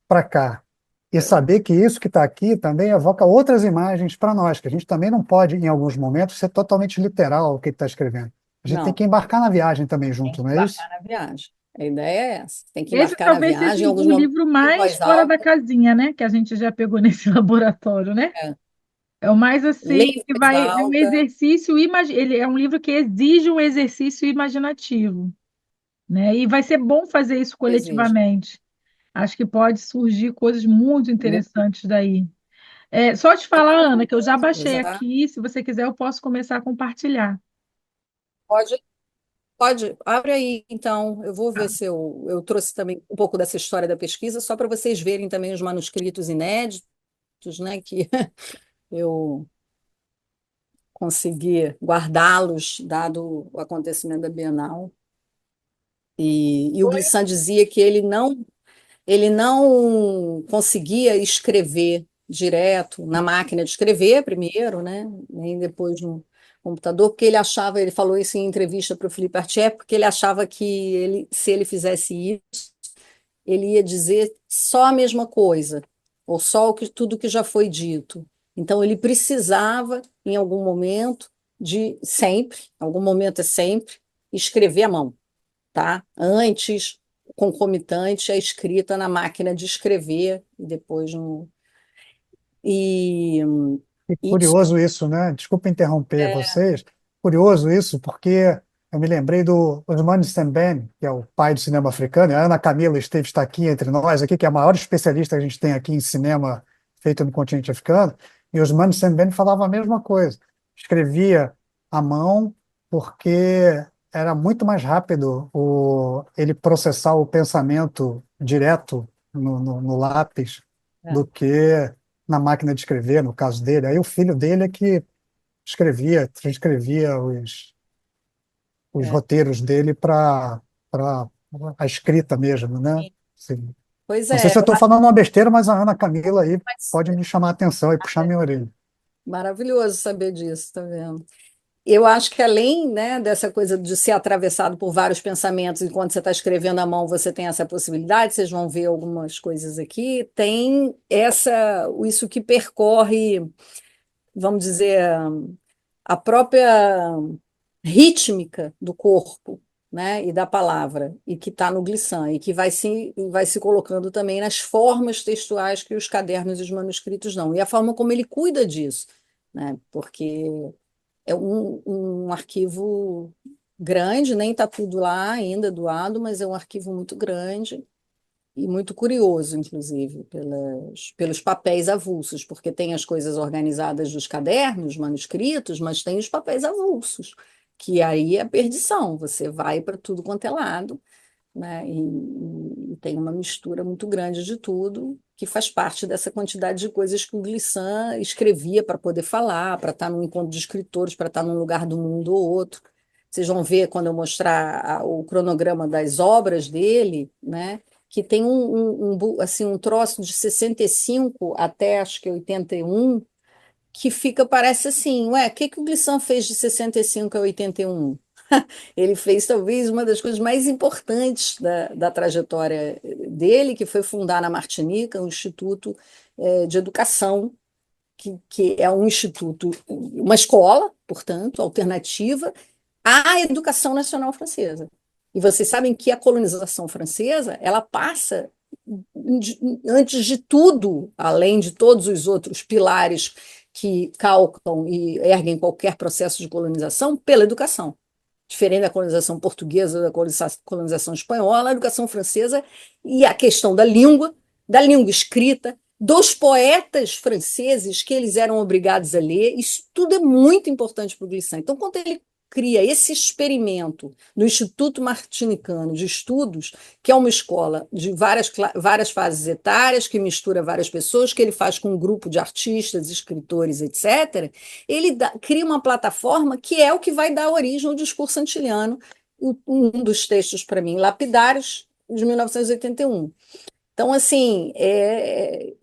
para cá e saber que isso que está aqui também evoca outras imagens para nós, que a gente também não pode, em alguns momentos, ser totalmente literal o que ele está escrevendo. A gente tem não, que embarcar na viagem também tem junto, que não é isso? embarcar na viagem. A ideia é essa. Tem que esse embarcar na talvez seja viagem, em alguns o momentos livro em mais voz fora da alta. casinha, né? Que a gente já pegou nesse laboratório, né? É. É o mais Lê assim, em que voz vai, é um alta. exercício, ele é um livro que exige um exercício imaginativo, né? E vai ser bom fazer isso Exige. coletivamente. Acho que pode surgir coisas muito Muito. interessantes daí. É, só te falar, Ana, que eu já baixei Exato. aqui, se você quiser, eu posso começar a compartilhar. Pode, pode. Abre aí, então. Eu vou ver Tá. se eu trouxe também um pouco dessa história da pesquisa, só para vocês verem também os manuscritos inéditos, né, que eu consegui guardá-los, dado o acontecimento da Bienal. E o Glissant dizia que ele não conseguia escrever direto na máquina de escrever primeiro, né? Nem depois no computador, porque ele achava, ele falou isso em entrevista para o Felipe Artier, porque ele achava que se ele fizesse isso, ele ia dizer só a mesma coisa, ou só tudo que já foi dito. Então ele precisava, em algum momento, de sempre, algum momento é sempre, escrever à mão, tá? Antes, concomitante, a escrita na máquina de escrever e depois no. E, E e isso curioso isso, né? Desculpa interromper vocês. Curioso isso, porque eu me lembrei do Ousmane Sembène, que é o pai do cinema africano, e a Ana Camila Esteves está aqui entre nós, aqui, que é a maior especialista que a gente tem aqui em cinema feito no continente africano, e Ousmane Sembène falava a mesma coisa. Escrevia à mão porque era muito mais rápido ele processar o pensamento direto no lápis é, do que na máquina de escrever, no caso dele. Aí o filho dele é que transcrevia os é, roteiros dele para a escrita mesmo, né? sim. Assim, Pois não sei é, se eu estou falando uma besteira, mas a Ana Camila aí mas pode me chamar a atenção e puxar minha orelha. maravilhoso saber disso, tá vendo? Eu acho que além, né, dessa coisa de ser atravessado por vários pensamentos, enquanto você está escrevendo à mão, você tem essa possibilidade, vocês vão ver algumas coisas aqui, tem isso que percorre, vamos dizer, a própria rítmica do corpo, né, e da palavra, e que está no glissant, e que vai se colocando também nas formas textuais que os cadernos e os manuscritos dão, e a forma como ele cuida disso, né, porque é um arquivo grande, nem está tudo lá ainda doado, mas é um arquivo muito grande e muito curioso, inclusive, pelos papéis avulsos, porque tem as coisas organizadas dos cadernos, manuscritos, mas tem os papéis avulsos, que aí é a perdição, você vai para tudo quanto é lado, né? E tem uma mistura muito grande de tudo, que faz parte dessa quantidade de coisas que o Glissant escrevia para poder falar, para estar num encontro de escritores, para estar num lugar do mundo ou outro. Vocês vão ver quando eu mostrar o cronograma das obras dele, né? Que tem assim, um troço de 65 até acho que 81, que fica, parece assim, ué, o que que o Glissant fez de 65 a 81? Ele fez talvez uma das coisas mais importantes da trajetória dele, que foi fundar na Martinica um instituto de educação, que é um instituto, uma escola, portanto, alternativa à educação nacional francesa. E vocês sabem que a colonização francesa, ela passa, antes de tudo, além de todos os outros pilares que calcam e erguem qualquer processo de colonização, pela educação. Diferente da colonização portuguesa, da colonização espanhola, a educação francesa e a questão da língua escrita, dos poetas franceses que eles eram obrigados a ler, isso tudo é muito importante para o Glissant. Então, quando ele cria esse experimento no Instituto Martinicano de Estudos, que é uma escola de várias fases etárias, que mistura várias pessoas, que ele faz com um grupo de artistas, escritores, etc., ele cria uma plataforma que é o que vai dar origem ao discurso antiliano, um dos textos, para mim, lapidários, de 1981. Então, assim,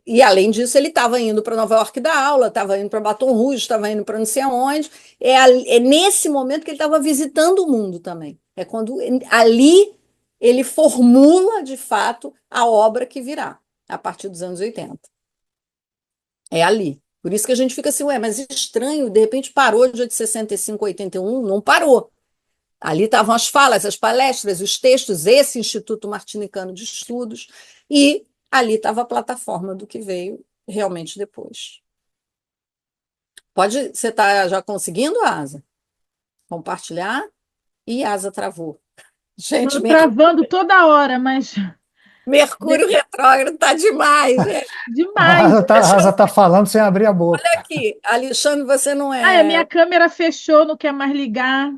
e além disso, ele estava indo para Nova York dar aula, estava indo para Baton Rouge, estava indo para não sei aonde. É nesse momento que ele estava visitando o mundo também. É quando ali ele formula, de fato, a obra que virá, a partir dos anos 80. É ali. Por isso que a gente fica assim, ué, mas estranho, de repente parou de 65 a 81, não parou. Ali estavam as falas, as palestras, os textos, esse Instituto Martinicano de Estudos, e ali estava a plataforma do que veio realmente depois. Você está já conseguindo, Asa? Compartilhar? E Asa travou. Gente, Estou travando toda hora, mas Mercúrio retrógrado está demais, né? demais. A Asa tá falando sem abrir a boca. Olha aqui, Alexandre, você não Ah, a minha é. câmera fechou, não quer mais ligar.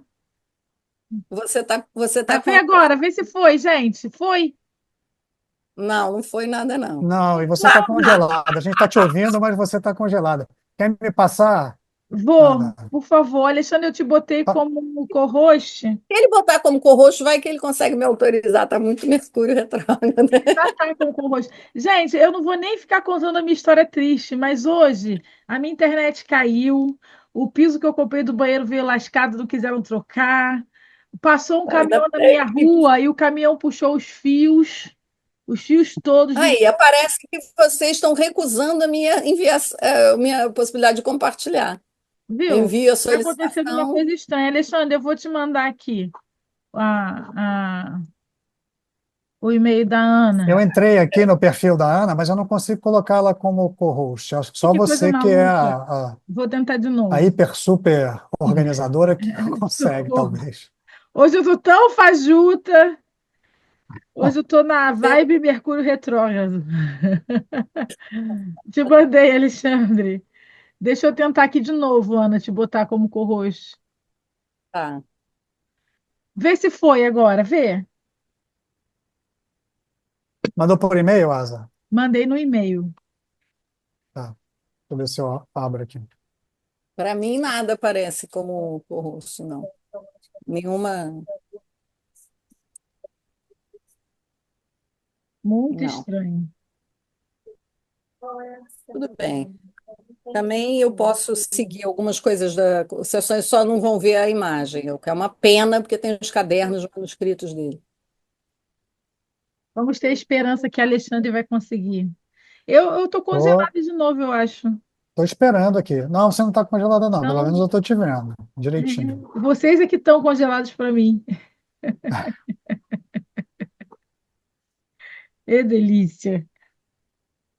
Você tá Ah, foi com. agora, vê se foi, gente. Foi. Não, não foi nada, não. Não, e você está Não, não. congelada. A gente está te ouvindo, mas você está congelada. Quer me passar, Vou, Ana? por favor. Alexandre, eu te botei Pa- como co-host. Se ele botar como co-host, vai que ele consegue me autorizar. Tá muito Mercúrio retrógrado. Já tá com co-host. Gente, eu não vou nem ficar contando a minha história triste, mas hoje a minha internet caiu, o piso que eu comprei do banheiro veio lascado, não quiseram trocar. Passou um Ainda caminhão na minha bem. rua e o caminhão puxou os fios todos de. Aí, aparece que vocês estão recusando a minha possibilidade de compartilhar. Viu? Envio a Está acontecendo uma solicitação. coisa estranha. Alexandre, eu vou te mandar aqui a, a- o e-mail da Eu Ana. entrei aqui no perfil da Ana, mas eu não consigo colocá-la como co-host. Acho que só Que coisa você que é maluca. Vou tentar de a novo. hiper super organizadora que consegue, Socorro. talvez. Hoje eu tô tão fajuta. Hoje eu tô na vibe Mercúrio retrógrado. Te mandei, Alexandre. Deixa eu tentar aqui de novo, Ana, te botar como co-host. Tá. Vê se foi agora, vê. Mandou por e-mail, Asa? Mandei no e-mail. Tá. Deixa eu ver se eu abro aqui. Para mim, nada aparece como co-host, não. Nenhuma. Muito Não. estranho. Tudo bem. Também eu posso seguir algumas coisas da. Vocês só não vão ver a imagem, o que é uma pena, porque tem os cadernos manuscritos dele. Vamos ter esperança que a Alexandre vai conseguir. Eu tô Tô, congelada de novo, eu acho. tô esperando aqui. Não, você não está congelada, não. Pelo menos Não, eu tô te vendo direitinho. vocês é que estão congelados para mim. Que delícia.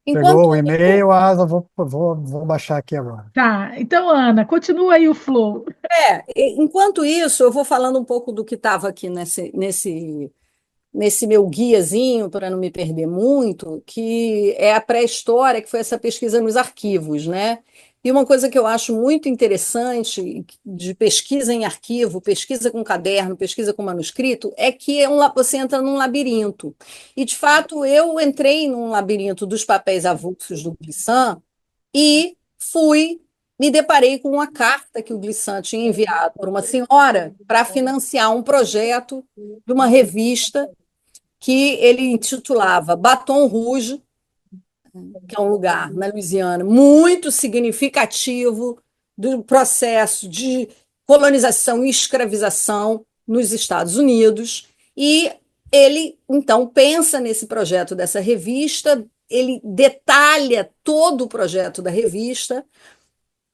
Enquanto Chegou o e-mail, Asa, vou baixar aqui agora. Tá, então, Ana, continua aí o flow. enquanto isso, eu vou falando um pouco do que estava aqui nesse meu guiazinho, para não me perder muito, que é a pré-história, que foi essa pesquisa nos arquivos, né? E uma coisa que eu acho muito interessante de pesquisa em arquivo, pesquisa com caderno, pesquisa com manuscrito, é que você entra num labirinto. E, de fato, eu entrei num labirinto dos papéis avulsos do Glissant e me deparei com uma carta que o Glissant tinha enviado para uma senhora para financiar um projeto de uma revista que ele intitulava Baton Rouge, que é um lugar na Louisiana muito significativo do processo de colonização e escravização nos Estados Unidos. E ele, então, pensa nesse projeto dessa revista, ele detalha todo o projeto da revista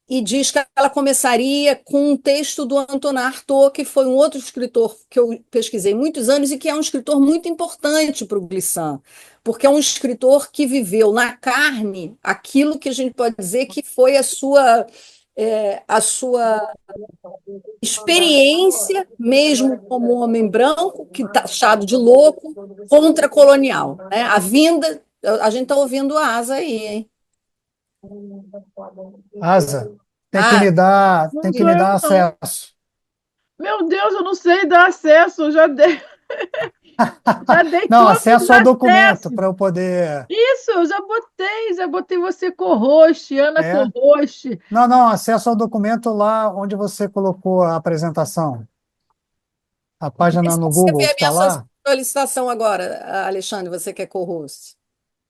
e diz que ela começaria com um texto do Antonin Artaud, que foi um outro escritor que eu pesquisei muitos anos e que é um escritor muito importante para o Glissant, porque é um escritor que viveu na carne aquilo que a gente pode dizer que foi a sua experiência, mesmo como homem branco, que taxado de louco, contra-colonial. Né? A gente está ouvindo a Asa aí, hein? Asa, Ah, Não tem que sou me eu, dar não. acesso. Meu Deus, eu não sei dar acesso, eu já dei Não, todos os acesso ao documento acessos. para eu poder. Isso, eu já botei você co-host, Ana É? co-host. Não, não, acesso ao documento lá onde você colocou a apresentação. A página se no você vê Google a que está minha lá, solicitação agora, Alexandre, você que é co-host.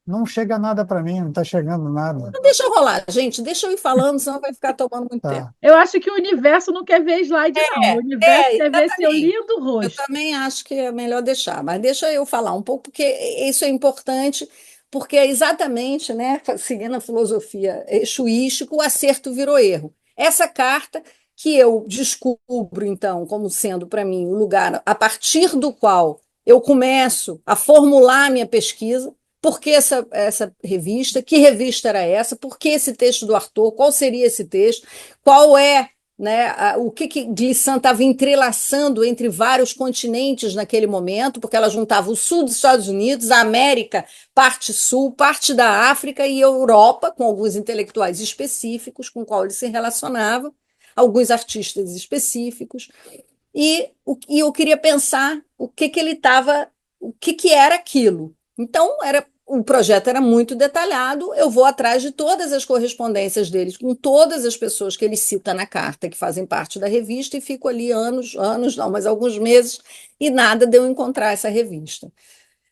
não chega nada para mim, não está chegando nada. Então, deixa eu rolar, gente, deixa eu ir falando, senão vai ficar tomando muito tempo. Tá. Eu acho que o universo não quer ver slide, não. O universo quer ver seu Exatamente. lindo Eu rosto. também acho que é melhor deixar, mas deixa eu falar um pouco, porque isso é importante, porque é exatamente, né, seguindo a filosofia exuística, o acerto virou erro. Essa carta que eu descubro, então, como sendo para mim o lugar a partir do qual eu começo a formular a minha pesquisa, por que essa revista, que revista era essa, por que esse texto do Arthur, qual seria esse texto, qual é, né, o que Glissant estava entrelaçando entre vários continentes naquele momento, porque ela juntava o sul dos Estados Unidos, a América, parte sul, parte da África e a Europa, com alguns intelectuais específicos com qual ele se relacionava, alguns artistas específicos, e eu queria pensar que ele estava, que era aquilo. Então, o projeto era muito detalhado, eu vou atrás de todas as correspondências deles, com todas as pessoas que ele cita na carta, que fazem parte da revista, e fico ali anos não, mas alguns meses, e nada de eu encontrar essa revista.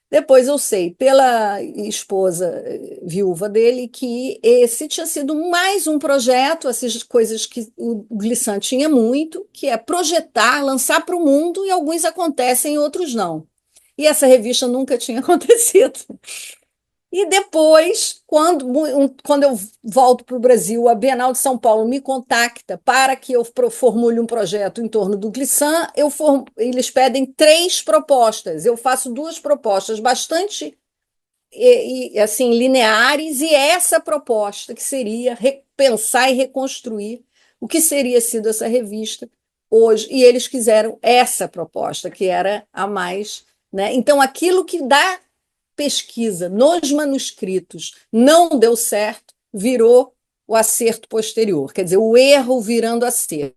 Depois eu sei, pela esposa viúva dele, que esse tinha sido mais um projeto, essas coisas que o Glissant tinha muito, que é projetar, lançar para o mundo, e alguns acontecem e outros não. E essa revista nunca tinha acontecido. E depois, quando eu volto para o Brasil, a Bienal de São Paulo me contacta para que eu formule um projeto em torno do Glissant. Eles pedem 3 propostas. Eu faço 2 propostas bastante assim lineares, e essa proposta que seria repensar e reconstruir o que seria sido essa revista hoje. E eles quiseram essa proposta, que era a mais. Né? Então, aquilo que dá pesquisa nos manuscritos não deu certo, virou o acerto posterior, quer dizer, o erro virando acerto.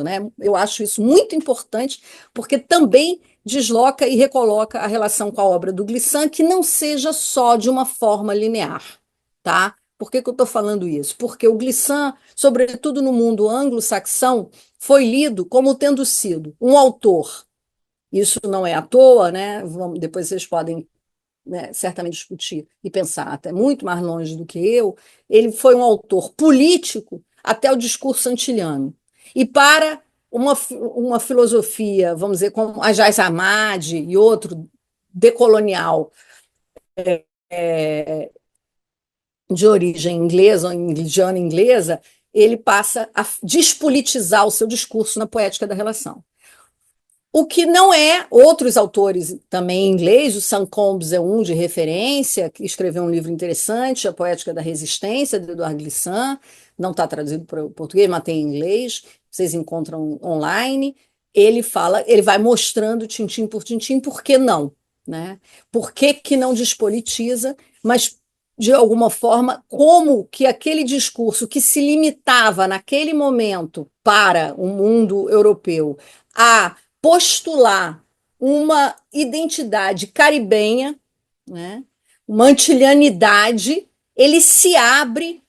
Né? Eu acho isso muito importante, porque também desloca e recoloca a relação com a obra do Glissant, que não seja só de uma forma linear. Tá? Por que eu estou falando isso? Porque o Glissant, sobretudo no mundo anglo-saxão, foi lido como tendo sido um autor. Isso não é à toa, né? Depois vocês podem, né, certamente discutir e pensar até muito mais longe do que eu. Ele foi um autor político até o discurso antiliano. E para uma filosofia, vamos dizer, como a Jais Hamad e outro, decolonial, de origem inglesa, ou indiana inglesa, ele passa a despolitizar o seu discurso na poética da relação. O que não é, outros autores também em inglês, o Sam Combs é um de referência, que escreveu um livro interessante, A Poética da Resistência, de Edouard Glissant, não está traduzido para o português, mas tem em inglês, vocês encontram online. Ele vai mostrando tintim por tintim, por que não? Né? Por que não despolitiza, mas de alguma forma, como que aquele discurso que se limitava naquele momento para o mundo europeu a postular uma identidade caribenha, né, uma antilhanidade, ele se abre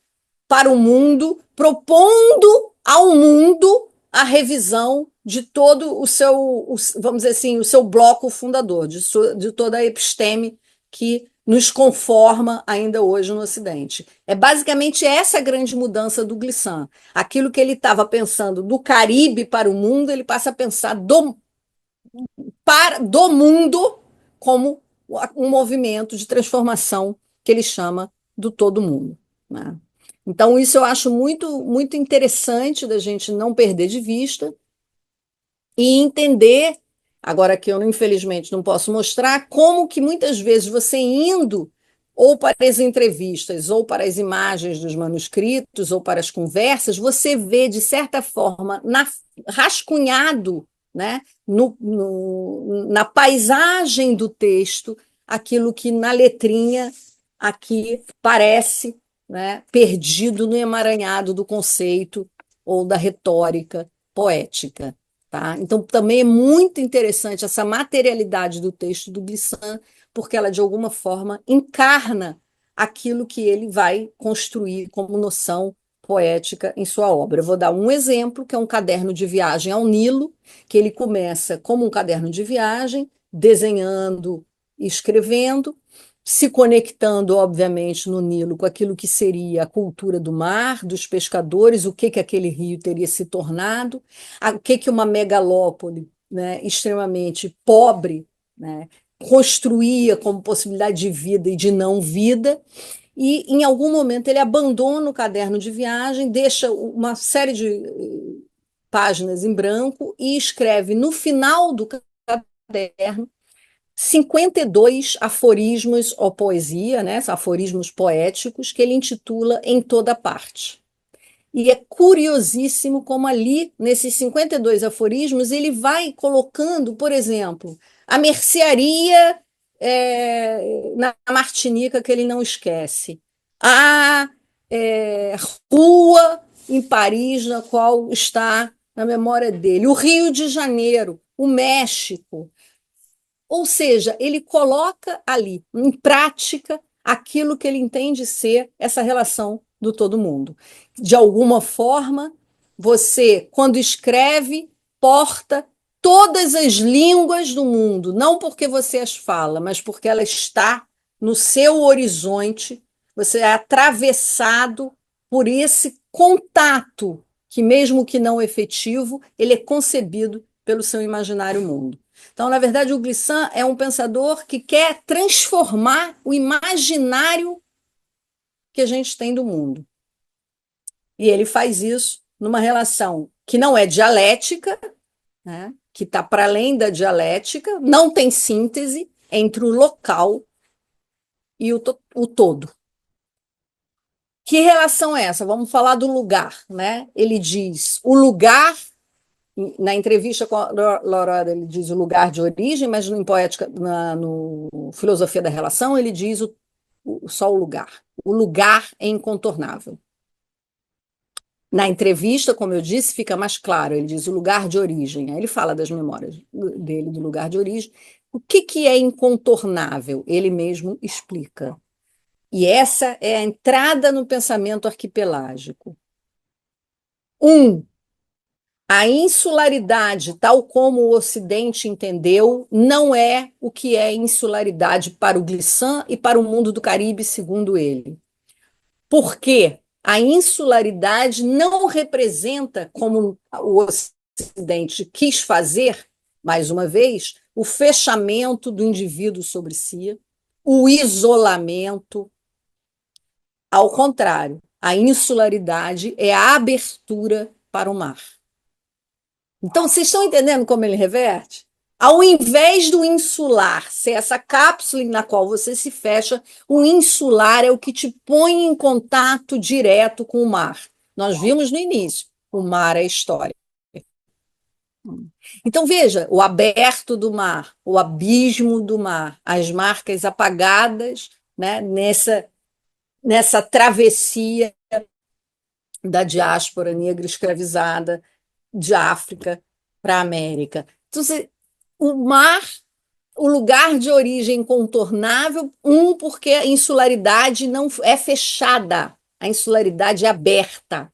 para o mundo, propondo ao mundo a revisão de todo o seu, vamos dizer assim, o seu bloco fundador, de toda a episteme que nos conforma ainda hoje no Ocidente. É basicamente essa grande mudança do Glissant. Aquilo que ele estava pensando do Caribe para o mundo, ele passa a pensar do mundo como um movimento de transformação que ele chama do todo mundo, né? Então, isso eu acho muito, muito interessante da gente não perder de vista e entender, agora que eu infelizmente não posso mostrar, como que muitas vezes você indo ou para as entrevistas, ou para as imagens dos manuscritos, ou para as conversas, você vê, de certa forma, rascunhado, né, na paisagem do texto, aquilo que na letrinha aqui parece, né, perdido no emaranhado do conceito ou da retórica poética. Tá? Então, também é muito interessante essa materialidade do texto do Glissant, porque ela, de alguma forma, encarna aquilo que ele vai construir como noção poética em sua obra. Eu vou dar um exemplo, que é um caderno de viagem ao Nilo, que ele começa como um caderno de viagem, desenhando e escrevendo, se conectando, obviamente, no Nilo com aquilo que seria a cultura do mar, dos pescadores, o que aquele rio teria se tornado, o que uma megalópole, né, extremamente pobre, né, construía como possibilidade de vida e de não vida, e em algum momento ele abandona o caderno de viagem, deixa uma série de páginas em branco e escreve no final do caderno 52 aforismos ou poesia, né, aforismos poéticos, que ele intitula Em Toda Parte. E é curiosíssimo como ali, nesses 52 aforismos, ele vai colocando, por exemplo, a mercearia na Martinica que ele não esquece, a rua em Paris na qual está na memória dele, o Rio de Janeiro, o México. Ou seja, ele coloca ali em prática aquilo que ele entende ser essa relação do todo mundo. De alguma forma, você, quando escreve, porta todas as línguas do mundo, não porque você as fala, mas porque ela está no seu horizonte, você é atravessado por esse contato, que mesmo que não efetivo, ele é concebido pelo seu imaginário mundo. Então, na verdade, o Glissant é um pensador que quer transformar o imaginário que a gente tem do mundo. E ele faz isso numa relação que não é dialética, né, que está para além da dialética, não tem síntese entre o local e o todo. Que relação é essa? Vamos falar do lugar, né? Ele diz o lugar. Na entrevista com a Laura, ele diz o lugar de origem, mas em poética, no Filosofia da Relação, ele diz só o lugar. O lugar é incontornável. Na entrevista, como eu disse, fica mais claro, ele diz o lugar de origem. Aí ele fala das memórias dele, do lugar de origem. O que é incontornável? Ele mesmo explica. E essa é a entrada no pensamento arquipelágico. A insularidade, tal como o Ocidente entendeu, não é o que é insularidade para o Glissant e para o mundo do Caribe, segundo ele. Por quê? A insularidade não representa, como o Ocidente quis fazer, mais uma vez, o fechamento do indivíduo sobre si, o isolamento. Ao contrário, a insularidade é a abertura para o mar. Então, vocês estão entendendo como ele reverte? Ao invés do insular ser essa cápsula na qual você se fecha, o insular é o que te põe em contato direto com o mar. Nós vimos no início, o mar é história. Então, veja, o aberto do mar, o abismo do mar, as marcas apagadas, né, nessa travessia da diáspora negra escravizada de África para a América. Então, o mar, o lugar de origem incontornável, porque a insularidade não é fechada, a insularidade é aberta,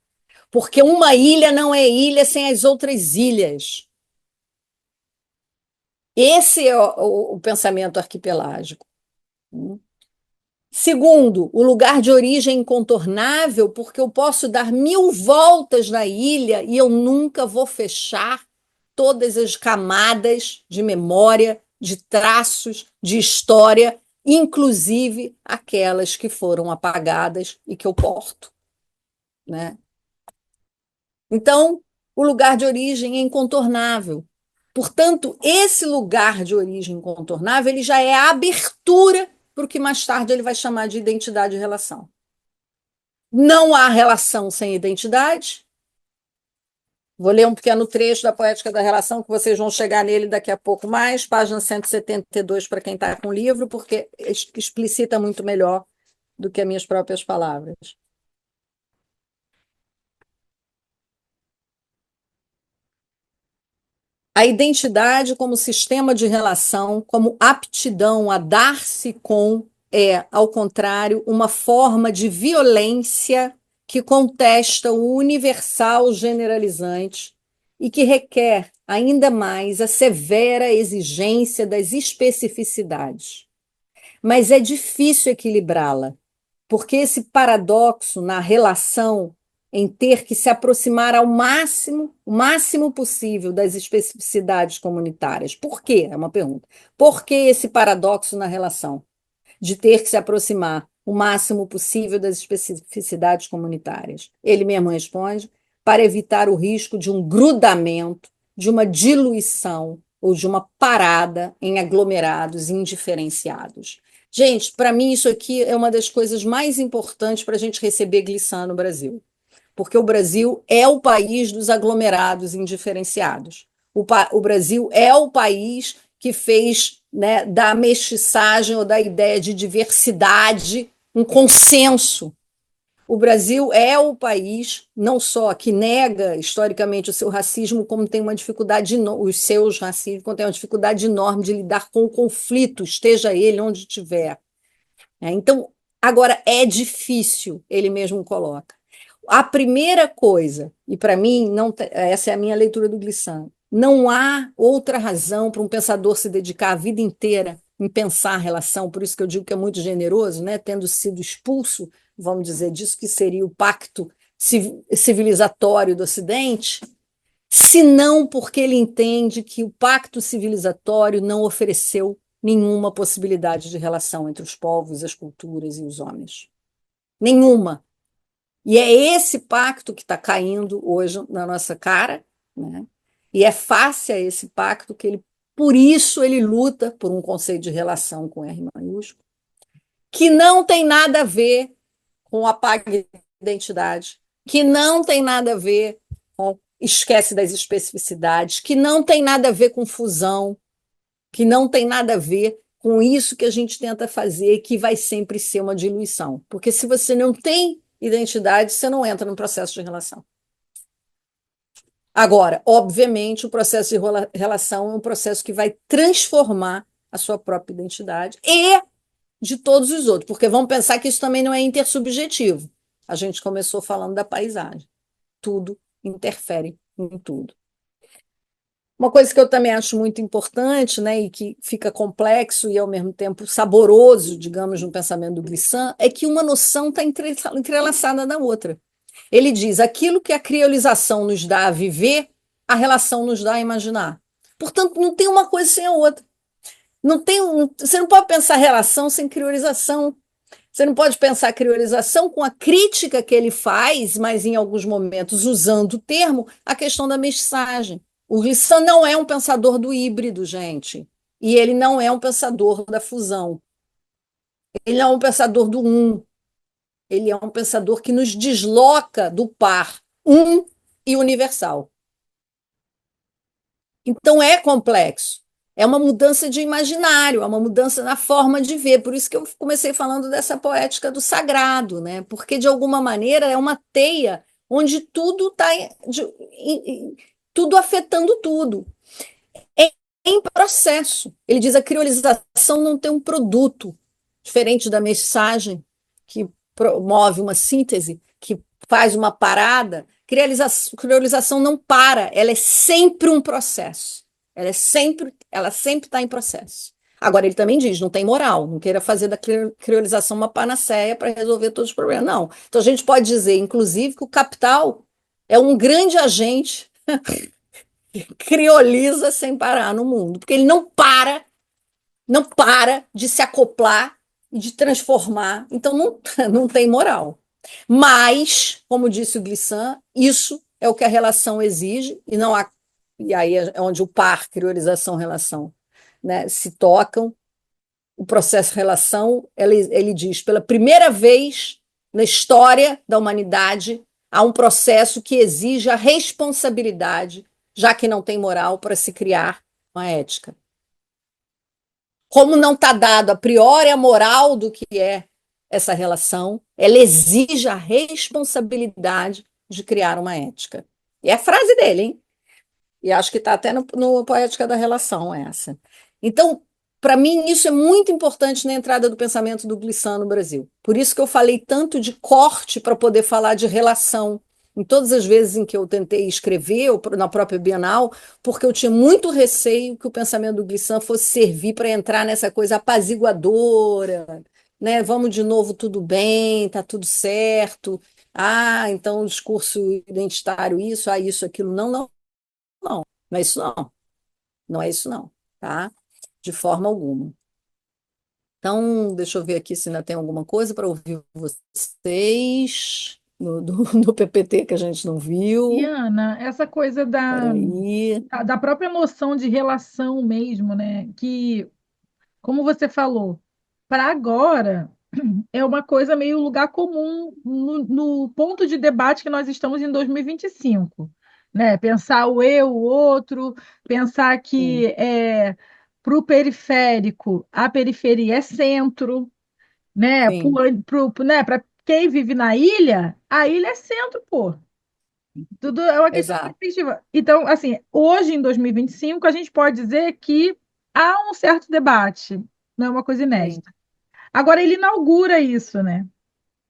porque uma ilha não é ilha sem as outras ilhas. Esse é o pensamento arquipelágico. Segundo, o lugar de origem incontornável, porque eu posso dar 1000 voltas na ilha e eu nunca vou fechar todas as camadas de memória, de traços, de história, inclusive aquelas que foram apagadas e que eu porto, né? Então, o lugar de origem é incontornável. Portanto, esse lugar de origem incontornável, ele já é a abertura para o que mais tarde ele vai chamar de identidade e relação. Não há relação sem identidade. Vou ler um pequeno trecho da Poética da Relação, que vocês vão chegar nele daqui a pouco mais, página 172 para quem está com o livro, porque explicita muito melhor do que as minhas próprias palavras. A identidade como sistema de relação, como aptidão a dar-se com, é, ao contrário, uma forma de violência que contesta o universal generalizante e que requer ainda mais a severa exigência das especificidades. Mas é difícil equilibrá-la, porque esse paradoxo na relação em ter que se aproximar ao máximo, o máximo possível das especificidades comunitárias. Por quê? É uma pergunta. Por que esse paradoxo na relação de ter que se aproximar o máximo possível das especificidades comunitárias? Ele mesmo responde: para evitar o risco de um grudamento, de uma diluição ou de uma parada em aglomerados indiferenciados. Gente, para mim isso aqui é uma das coisas mais importantes para a gente receber Glissant no Brasil, porque o Brasil é o país dos aglomerados indiferenciados. O Brasil é o país que fez, né, da mestiçagem ou da ideia de diversidade um consenso. O Brasil é o país, não só que nega historicamente o seu racismo, como tem uma dificuldade, os seus racismos, como tem uma dificuldade enorme de lidar com o conflito, esteja ele onde estiver. Então, agora é difícil, ele mesmo coloca. A primeira coisa, e para mim, não, essa é a minha leitura do Glissant, não há outra razão para um pensador se dedicar a vida inteira em pensar a relação, por isso que eu digo que é muito generoso, né? Tendo sido expulso, vamos dizer, disso que seria o pacto civilizatório do Ocidente, senão porque ele entende que o pacto civilizatório não ofereceu nenhuma possibilidade de relação entre os povos, as culturas e os homens. Nenhuma. E é esse pacto que está caindo hoje na nossa cara, né? E é face a esse pacto que ele, por isso, ele luta por um conceito de relação com R maiúsculo, que não tem nada a ver com apago de identidade, que não tem nada a ver com esquece das especificidades, que não tem nada a ver com fusão, que não tem nada a ver com isso que a gente tenta fazer, que vai sempre ser uma diluição. Porque se você não tem identidade, você não entra no processo de relação. Agora, obviamente, o processo de relação é um processo que vai transformar a sua própria identidade e de todos os outros, porque vamos pensar que isso também não é intersubjetivo. A gente começou falando da paisagem. Tudo interfere em tudo. Uma coisa que eu também acho muito importante, né, e que fica complexo e ao mesmo tempo saboroso, digamos, no pensamento do Glissant, é que uma noção está entrelaçada na outra. Ele diz: aquilo que a criolização nos dá a viver, a relação nos dá a imaginar. Portanto, não tem uma coisa sem a outra. Você não pode pensar relação sem criolização. Você não pode pensar a criolização com a crítica que ele faz, mas em alguns momentos usando o termo, a questão da mestiçagem. O Glissant não é um pensador do híbrido, gente. E ele não é um pensador da fusão. Ele é um pensador do um. Ele é um pensador que nos desloca do par, um e universal. Então é complexo. É uma mudança de imaginário, é uma mudança na forma de ver. Por isso que eu comecei falando dessa poética do sagrado, né? Porque, de alguma maneira, é uma teia onde tudo está tudo afetando tudo. É em processo. Ele diz a criolização não tem um produto, diferente da mensagem que promove uma síntese, que faz uma parada. Criolização não para, ela é sempre um processo. Ela sempre está em processo. Agora, ele também diz, não tem moral, não queira fazer da criolização uma panaceia para resolver todos os problemas. Não. Então, a gente pode dizer, inclusive, que o capital é um grande agente que crioliza sem parar no mundo, porque ele não para de se acoplar e de transformar. Então, não, não tem moral. Mas, como disse o Glissant, isso é o que a relação exige, e não há, e aí é onde o par, criolização, relação, né, se tocam. O processo relação, ele diz, pela primeira vez na história da humanidade, há um processo que exige a responsabilidade, já que não tem moral, para se criar uma ética. Como não está dado a priori a moral do que é essa relação, ela exige a responsabilidade de criar uma ética. E é a frase dele, hein? E acho que está até no Poética da Relação essa. Então, para mim, isso é muito importante na entrada do pensamento do Glissant no Brasil. Por isso que eu falei tanto de corte para poder falar de relação. Em todas as vezes em que eu tentei escrever, ou na própria Bienal, porque eu tinha muito receio que o pensamento do Glissant fosse servir para entrar nessa coisa apaziguadora, né? Vamos de novo, tudo bem, tá tudo certo. Ah, então o discurso identitário, isso, isso, aquilo. Não, não, não. Não é isso, não. Não é isso, não, tá? De forma alguma. Então, deixa eu ver aqui se ainda tem alguma coisa para ouvir vocês no PPT que a gente não E, viu. Ana, essa coisa Peraí. da própria noção de relação mesmo, né? Que, como você falou, para agora é uma coisa meio lugar comum no ponto de debate que nós estamos em 2025, né? Pensar o eu, o outro, pensar Sim, que para o periférico, a periferia é centro, né? sim, Né? Para quem vive na ilha, a ilha é centro, pô. Tudo é uma questão de exato. perspectiva. Então, assim, hoje, em 2025, a gente pode dizer que há um certo debate, não é uma coisa Sim, inédita. Agora, ele inaugura isso, né?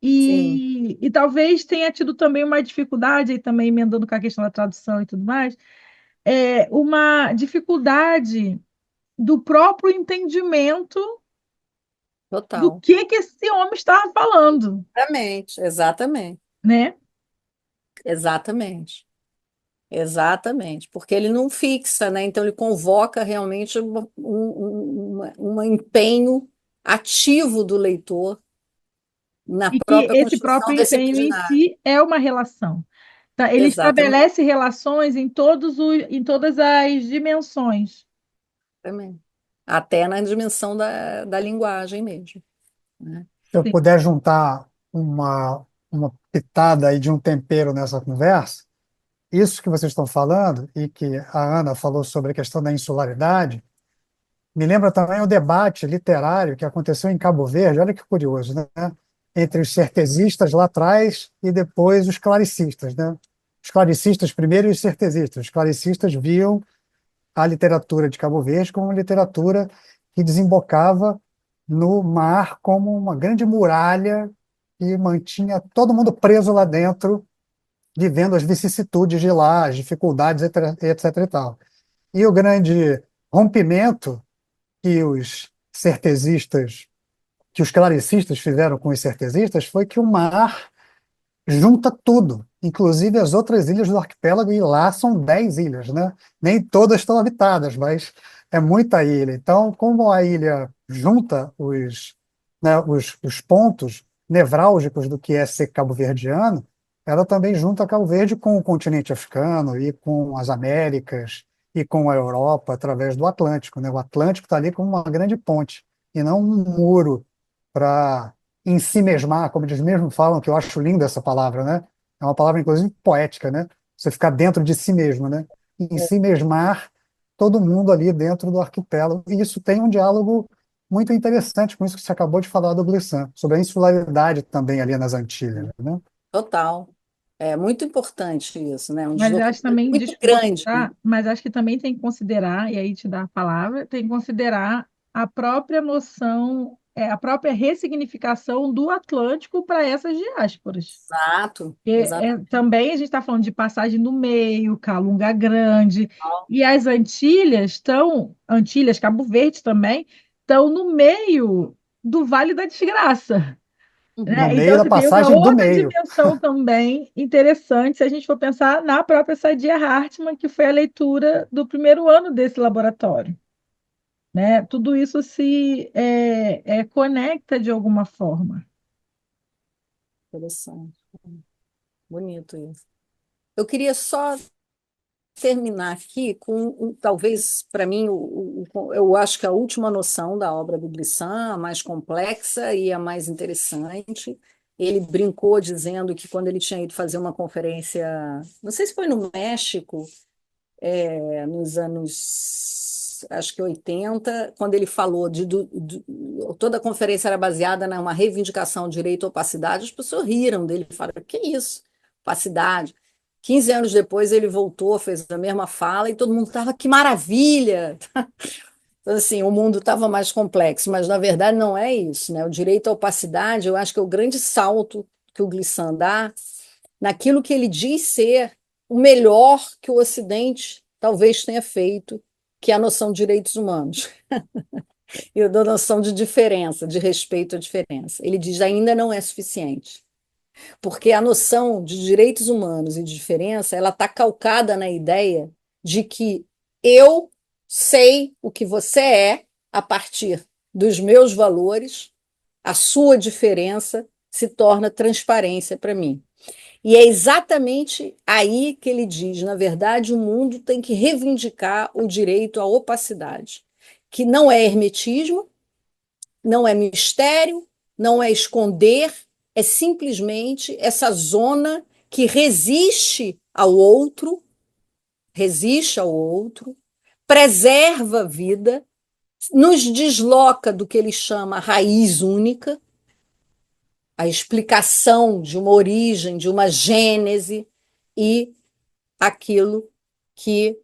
sim, E talvez tenha tido também uma dificuldade, aí também emendando com a questão da tradução e tudo mais, uma dificuldade do próprio entendimento do total. que esse homem estava falando, Exatamente, exatamente, né? exatamente. Exatamente, porque ele não fixa, né? Então ele convoca realmente um empenho ativo do leitor na E que própria esse construção próprio desse empenho em imaginário. si é uma relação. Tá? Ele Exatamente, estabelece relações em todas as dimensões. exatamente. Até na dimensão da linguagem mesmo, né? Se eu Sim. puder juntar uma pitada aí de um tempero nessa conversa, isso que vocês estão falando e que a Ana falou sobre a questão da insularidade, me lembra também o debate literário que aconteceu em Cabo Verde, olha que curioso, né? Entre os certezistas lá atrás e depois os claricistas, né? Os claricistas primeiro e os certezistas. Os claricistas viam a literatura de Cabo Verde como uma literatura que desembocava no mar como uma grande muralha que mantinha todo mundo preso lá dentro, vivendo as vicissitudes de lá, as dificuldades, etc. e tal. E o grande rompimento que os certezistas, que os claricistas fizeram com os certezistas foi que o mar junta tudo, inclusive as outras ilhas do arquipélago, e lá são 10 ilhas, né? Nem todas estão habitadas, mas é muita ilha. Então, como a ilha junta os pontos nevrálgicos do que é ser cabo-verdiano, ela também junta Cabo Verde com o continente africano e com as Américas e com a Europa através do Atlântico, né? O Atlântico está ali como uma grande ponte e não um muro para em si mesmar, como eles mesmos falam, que eu acho linda essa palavra, né? É uma palavra, inclusive, poética, né? Você ficar dentro de si mesmo, né? Em si mesmar todo mundo ali dentro do arquipélago. E isso tem um diálogo muito interessante com isso que você acabou de falar do Blissan, sobre a insularidade também ali nas Antilhas, né? Total. É muito importante isso, né? Um Mas eu acho deslocamento também, muito desculpa grande. cortar, mas acho que também tem que considerar, e aí te dar a palavra, tem que considerar a própria noção, a própria ressignificação do Atlântico para essas diásporas. Exato, exatamente. Também a gente está falando de Passagem do Meio, Calunga Grande, e as Antilhas, Cabo Verde também, estão no meio do Vale da Desgraça, No né? Então, meio da assim, tem uma passagem do outra meio. dimensão também interessante, se a gente for pensar na própria Saidia Hartmann, que foi a leitura do primeiro ano desse laboratório, né? Tudo isso se conecta de alguma forma. Interessante. Bonito isso. Eu queria só terminar aqui com, talvez, para mim, eu acho que a última noção da obra do Brisson, a mais complexa e a mais interessante. Ele brincou dizendo que quando ele tinha ido fazer uma conferência, não sei se foi no México, nos anos, acho que 80, quando ele falou toda a conferência era baseada numa reivindicação de direito à opacidade, as pessoas riram dele, falaram, que isso? Opacidade. 15 anos depois ele voltou, fez a mesma fala e todo mundo estava, que maravilha! Então, assim, o mundo estava mais complexo, mas na verdade não é isso, né? O direito à opacidade, eu acho que é o grande salto que o Glissant dá naquilo que ele diz ser o melhor que o Ocidente talvez tenha feito, que é a noção de direitos humanos e a noção de diferença, de respeito à diferença. Ele diz ainda não é suficiente, porque a noção de direitos humanos e de diferença ela está calcada na ideia de que eu sei o que você é a partir dos meus valores, a sua diferença se torna transparência para mim. E é exatamente aí que ele diz: na verdade, o mundo tem que reivindicar o direito à opacidade, que não é hermetismo, não é mistério, não é esconder, é simplesmente essa zona que resiste ao outro, preserva a vida, nos desloca do que ele chama raiz única, a explicação de uma origem, de uma gênese, e aquilo que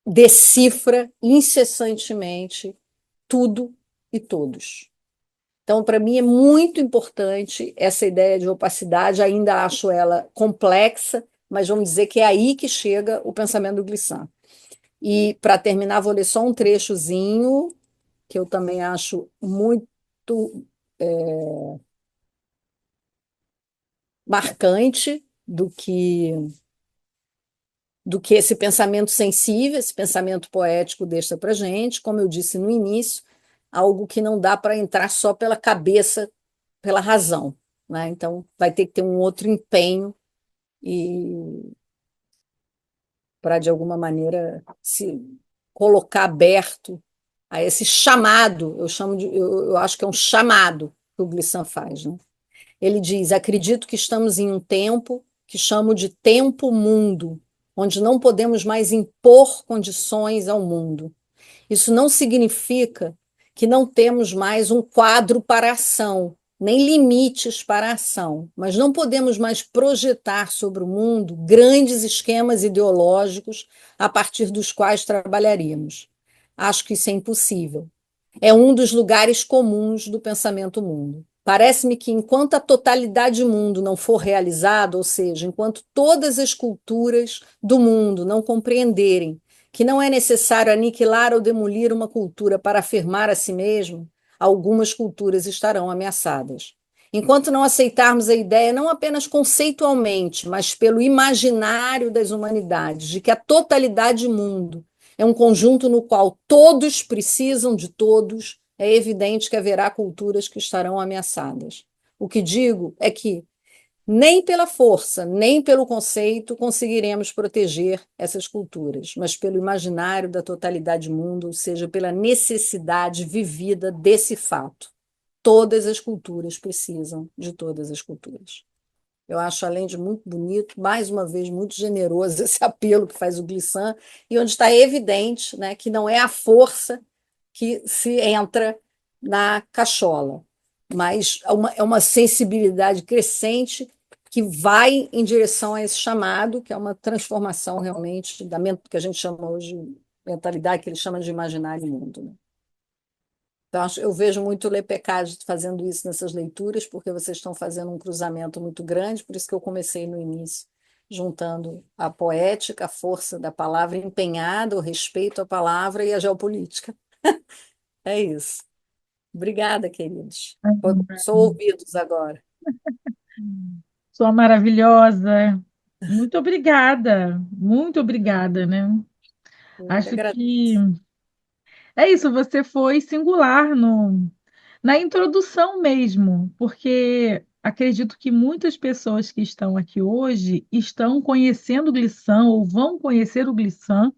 decifra incessantemente tudo e todos. Então, para mim, é muito importante essa ideia de opacidade, ainda acho ela complexa, mas vamos dizer que é aí que chega o pensamento do Glissant. E, para terminar, vou ler só um trechozinho, que eu também acho muito marcante do que esse pensamento sensível, esse pensamento poético deixa para gente, como eu disse no início, algo que não dá para entrar só pela cabeça, pela razão, né? Então vai ter que ter um outro empenho e para de alguma maneira se colocar aberto a esse chamado, eu acho que é um chamado que o Glissant faz, né? Ele diz: acredito que estamos em um tempo que chamo de tempo-mundo, onde não podemos mais impor condições ao mundo. Isso não significa que não temos mais um quadro para a ação, nem limites para a ação, mas não podemos mais projetar sobre o mundo grandes esquemas ideológicos a partir dos quais trabalharíamos. Acho que isso é impossível. É um dos lugares comuns do pensamento mundo. Parece-me que enquanto a totalidade do mundo não for realizada, ou seja, enquanto todas as culturas do mundo não compreenderem que não é necessário aniquilar ou demolir uma cultura para afirmar a si mesmo, algumas culturas estarão ameaçadas. Enquanto não aceitarmos a ideia, não apenas conceitualmente, mas pelo imaginário das humanidades, de que a totalidade do mundo é um conjunto no qual todos precisam de todos, é evidente que haverá culturas que estarão ameaçadas. O que digo é que nem pela força, nem pelo conceito conseguiremos proteger essas culturas, mas pelo imaginário da totalidade do mundo, ou seja, pela necessidade vivida desse fato. Todas as culturas precisam de todas as culturas. Eu acho, além de muito bonito, mais uma vez, muito generoso esse apelo que faz o Glissant, e onde está evidente, né, que não é a força que se entra na cachola, mas é uma sensibilidade crescente que vai em direção a esse chamado, que é uma transformação realmente que a gente chama hoje de mentalidade, que ele chama de imaginário mundo, né? Então, eu vejo muito o Lepecade fazendo isso nessas leituras, porque vocês estão fazendo um cruzamento muito grande, por isso que eu comecei no início, juntando a poética, a força da palavra empenhada, o respeito à palavra e a geopolítica. É isso. Obrigada, queridos. Sou ouvidos agora. Sua maravilhosa. Muito obrigada, né? Eu que Acho que agradeço. é isso, você foi singular no, na introdução mesmo, porque acredito que muitas pessoas que estão aqui hoje estão conhecendo o Glissant ou vão conhecer o Glissant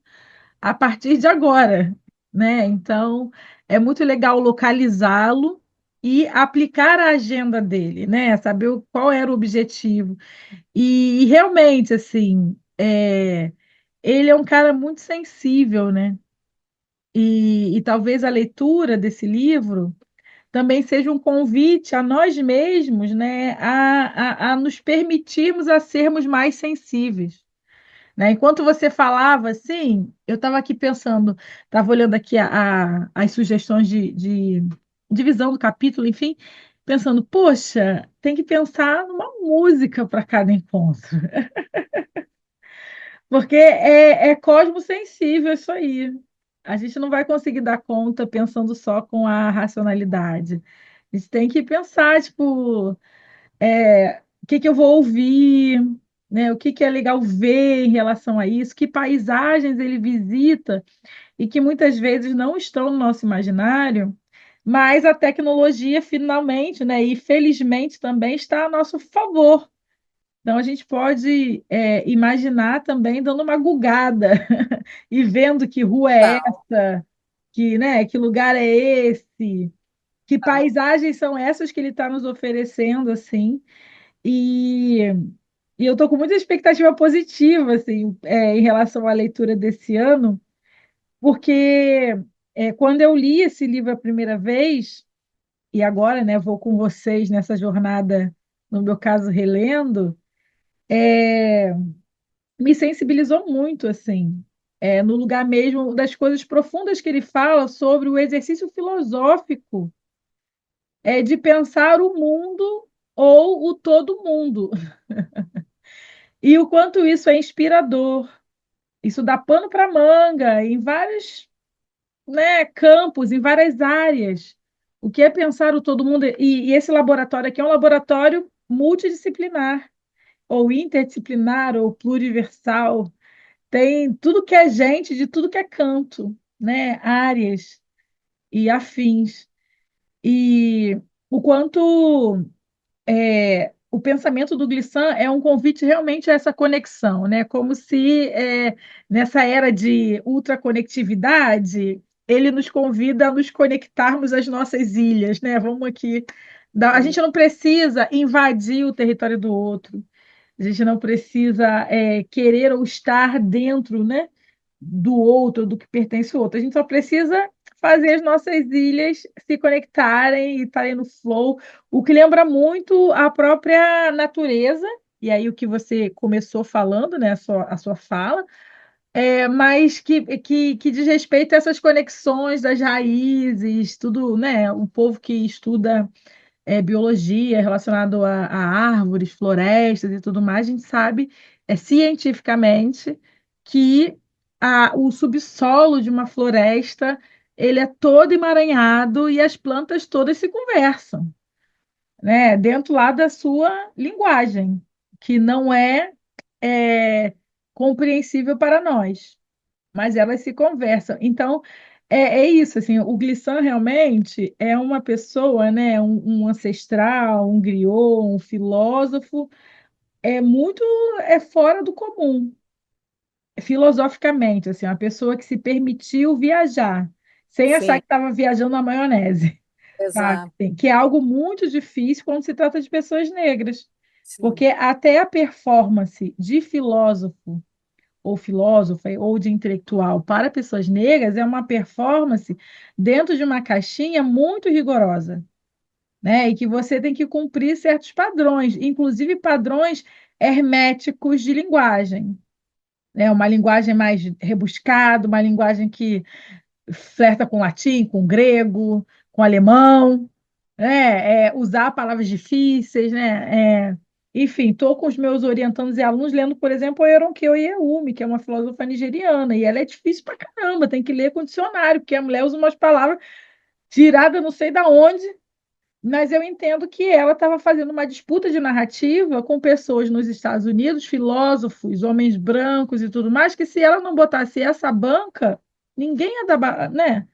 a partir de agora, né? Então, é muito legal localizá-lo e aplicar a agenda dele, né? Saber qual era o objetivo. E realmente, assim, ele é um cara muito sensível, né? E talvez a leitura desse livro também seja um convite a nós mesmos, né, a nos permitirmos a sermos mais sensíveis, né? Enquanto você falava assim, eu estava aqui pensando, estava olhando aqui as sugestões de divisão do capítulo, enfim, pensando, poxa, tem que pensar numa música para cada encontro, porque é cosmossensível isso aí. A gente não vai conseguir dar conta pensando só com a racionalidade. A gente tem que pensar, tipo, o que que eu vou ouvir, né? O que que é legal ver em relação a isso, que paisagens ele visita e que muitas vezes não estão no nosso imaginário, mas a tecnologia finalmente, né, e felizmente também está a nosso favor. Então a gente pode imaginar também dando uma gugada e vendo que rua é Tal, essa, que, né, que lugar é esse, que tal. paisagens são essas que ele está nos oferecendo, assim. E, e eu estou com muita expectativa positiva, assim, em relação à leitura desse ano, porque quando eu li esse livro a primeira vez, e agora, né, vou com vocês nessa jornada, no meu caso, relendo, me sensibilizou muito, assim, no lugar mesmo das coisas profundas que ele fala sobre o exercício filosófico, de pensar o mundo ou o todo mundo, e o quanto isso é inspirador. Isso dá pano para manga em vários, né, campos, em várias áreas. O que é pensar o todo mundo? E esse laboratório aqui é um laboratório multidisciplinar, ou interdisciplinar, ou pluriversal. Tem tudo que é gente de tudo que é canto, né? Áreas e afins. E o quanto o pensamento do Glissant é um convite realmente a essa conexão, né? Como se nessa era de ultraconectividade ele nos convida a nos conectarmos às nossas ilhas, né? Vamos aqui. A gente não precisa invadir o território do outro. A gente não precisa querer ou estar dentro, né, do outro, do que pertence ao outro. A gente só precisa fazer as nossas ilhas se conectarem e estarem no flow, o que lembra muito a própria natureza, e aí o que você começou falando, né, a sua fala, mas que diz respeito a essas conexões das raízes, tudo, né, o povo que estuda biologia relacionado a árvores, florestas e tudo mais, a gente sabe cientificamente que o subsolo de uma floresta ele é todo emaranhado e as plantas todas se conversam, né? Dentro lá da sua linguagem, que não é compreensível para nós, mas elas se conversam. Então, é isso, assim, o Glissant realmente é uma pessoa, né, um ancestral, um griot, um filósofo, muito fora do comum, filosoficamente, assim, uma pessoa que se permitiu viajar, sem achar Sim, que estava viajando na maionese, sabe? exato. Assim, que é algo muito difícil quando se trata de pessoas negras. Porque até a performance de filósofo ou filósofa ou de intelectual para pessoas negras é uma performance dentro de uma caixinha muito rigorosa, né? E que você tem que cumprir certos padrões, inclusive padrões herméticos de linguagem, né? Uma linguagem mais rebuscada, uma linguagem que flerta com latim, com grego, com alemão, né? Usar palavras difíceis, né? Enfim, estou com os meus orientandos e alunos lendo, por exemplo, a Ronke Oyeyumi, que é uma filósofa nigeriana, e ela é difícil pra caramba, tem que ler com dicionário, porque a mulher usa umas palavras tiradas não sei da onde, mas eu entendo que ela estava fazendo uma disputa de narrativa com pessoas nos Estados Unidos, filósofos, homens brancos e tudo mais, que se ela não botasse essa banca, ninguém ia dar, né,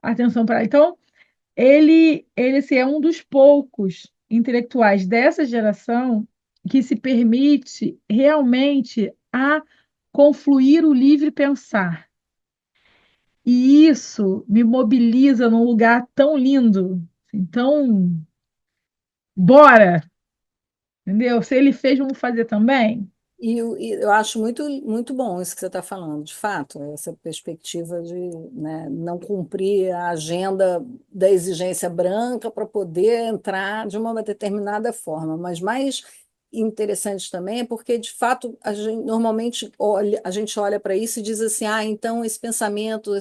atenção para ela. Então, ele assim, é um dos poucos intelectuais dessa geração que se permite realmente a confluir o livre pensar. E isso me mobiliza num lugar tão lindo. Então, bora, entendeu? Se ele fez, vamos fazer também. E eu acho muito, muito bom isso que você está falando, de fato, essa perspectiva de, né, não cumprir a agenda da exigência branca para poder entrar de uma determinada forma. Mas mais interessante também é porque, de fato, a gente, normalmente a gente olha para isso e diz assim, ah, então esse pensamento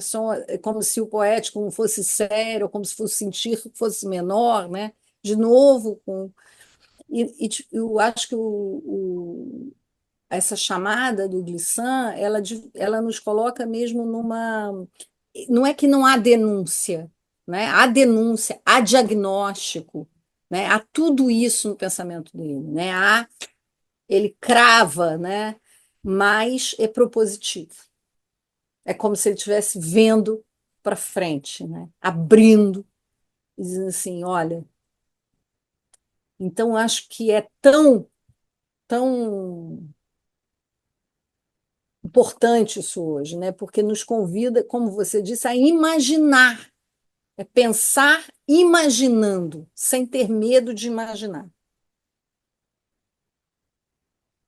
é como se o poético não fosse sério, como se fosse sentir fosse menor, né? De novo, eu acho que essa chamada do Glissant, ela nos coloca mesmo numa. Não é que não há denúncia, né? Há denúncia, há diagnóstico, né? Há tudo isso no pensamento dele, né? Ele crava, né? Mas é propositivo. É como se ele estivesse vendo para frente, né? Abrindo, e dizendo assim: olha, então acho que é tão importante isso hoje, né? Porque nos convida, como você disse, a imaginar, é pensar imaginando, sem ter medo de imaginar.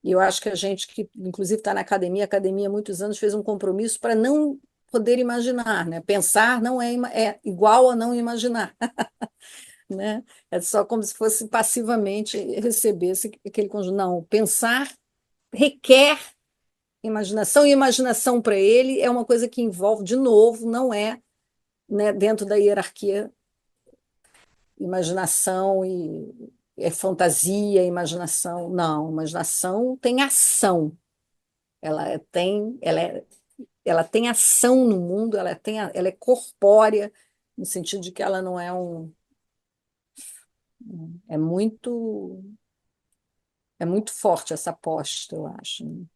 E eu acho que a gente que, inclusive, está na academia há muitos anos, fez um compromisso para não poder imaginar, né? Pensar não é igual a não imaginar, né? É só como se fosse passivamente recebesse aquele conjunto. Não, pensar requer imaginação, e imaginação para ele é uma coisa que envolve, de novo, não é, né, dentro da hierarquia, imaginação e é fantasia, imaginação. Não, imaginação tem ação. Ela tem ação no mundo, ela é corpórea, no sentido de que ela não é é é muito forte essa aposta, eu acho, né?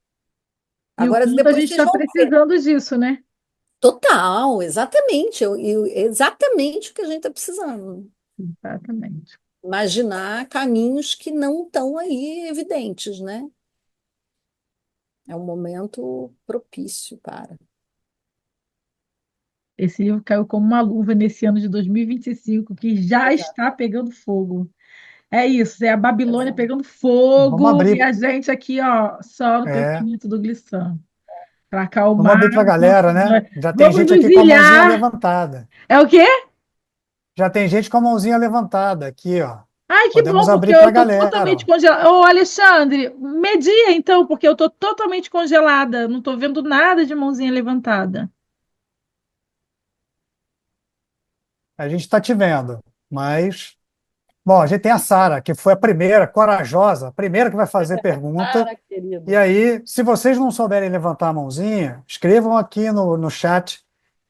E o Agora, quanto a depois gente vocês está vão ver. precisando disso, né? Total, exatamente. Exatamente o que a gente está precisando. Exatamente. Imaginar caminhos que não estão aí evidentes, né? É um momento propício para. Esse livro caiu como uma luva nesse ano de 2025, que já Exato, está pegando fogo. É isso, é a Babilônia exato. pegando Vamos fogo e abrir, a gente aqui, ó, só no é, pensamento do Glissant, para vamos acalmar abrir para a os nossos. galera, né? Já tem Vamos gente nos aqui com a mãozinha ilhar. levantada. É o quê? Já tem gente com a mãozinha levantada aqui, ó. Ai, que bom, Podemos porque abrir eu para a estou galera, totalmente ó. congelada. Ô, Alexandre, media então, porque eu estou totalmente congelada. Não estou vendo nada de mãozinha levantada. A gente está te vendo, mas bom, a gente tem a Sara, que foi a primeira, corajosa, a primeira que vai fazer pergunta. Para, E querida. aí, se vocês não souberem levantar a mãozinha, escrevam aqui no chat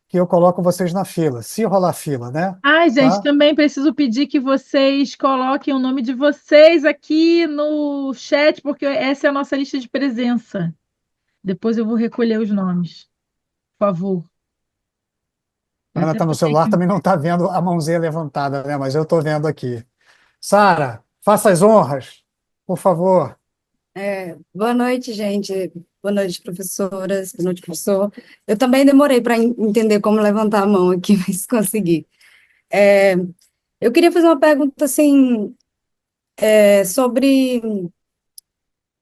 que eu coloco vocês na fila, se rolar fila, né? Ai, gente, Tá? também preciso pedir que vocês coloquem o nome de vocês aqui no chat, porque essa é a nossa lista de presença. Depois eu vou recolher os nomes, por favor. A Eu Ana até está no botei celular, aqui. também não está vendo a mãozinha levantada, né? Mas eu estou vendo aqui. Sara, faça as honras, por favor. Boa noite, gente. Boa noite, professoras. Boa noite, professor. Eu também demorei para entender como levantar a mão aqui, mas consegui. É, eu queria fazer uma pergunta assim, sobre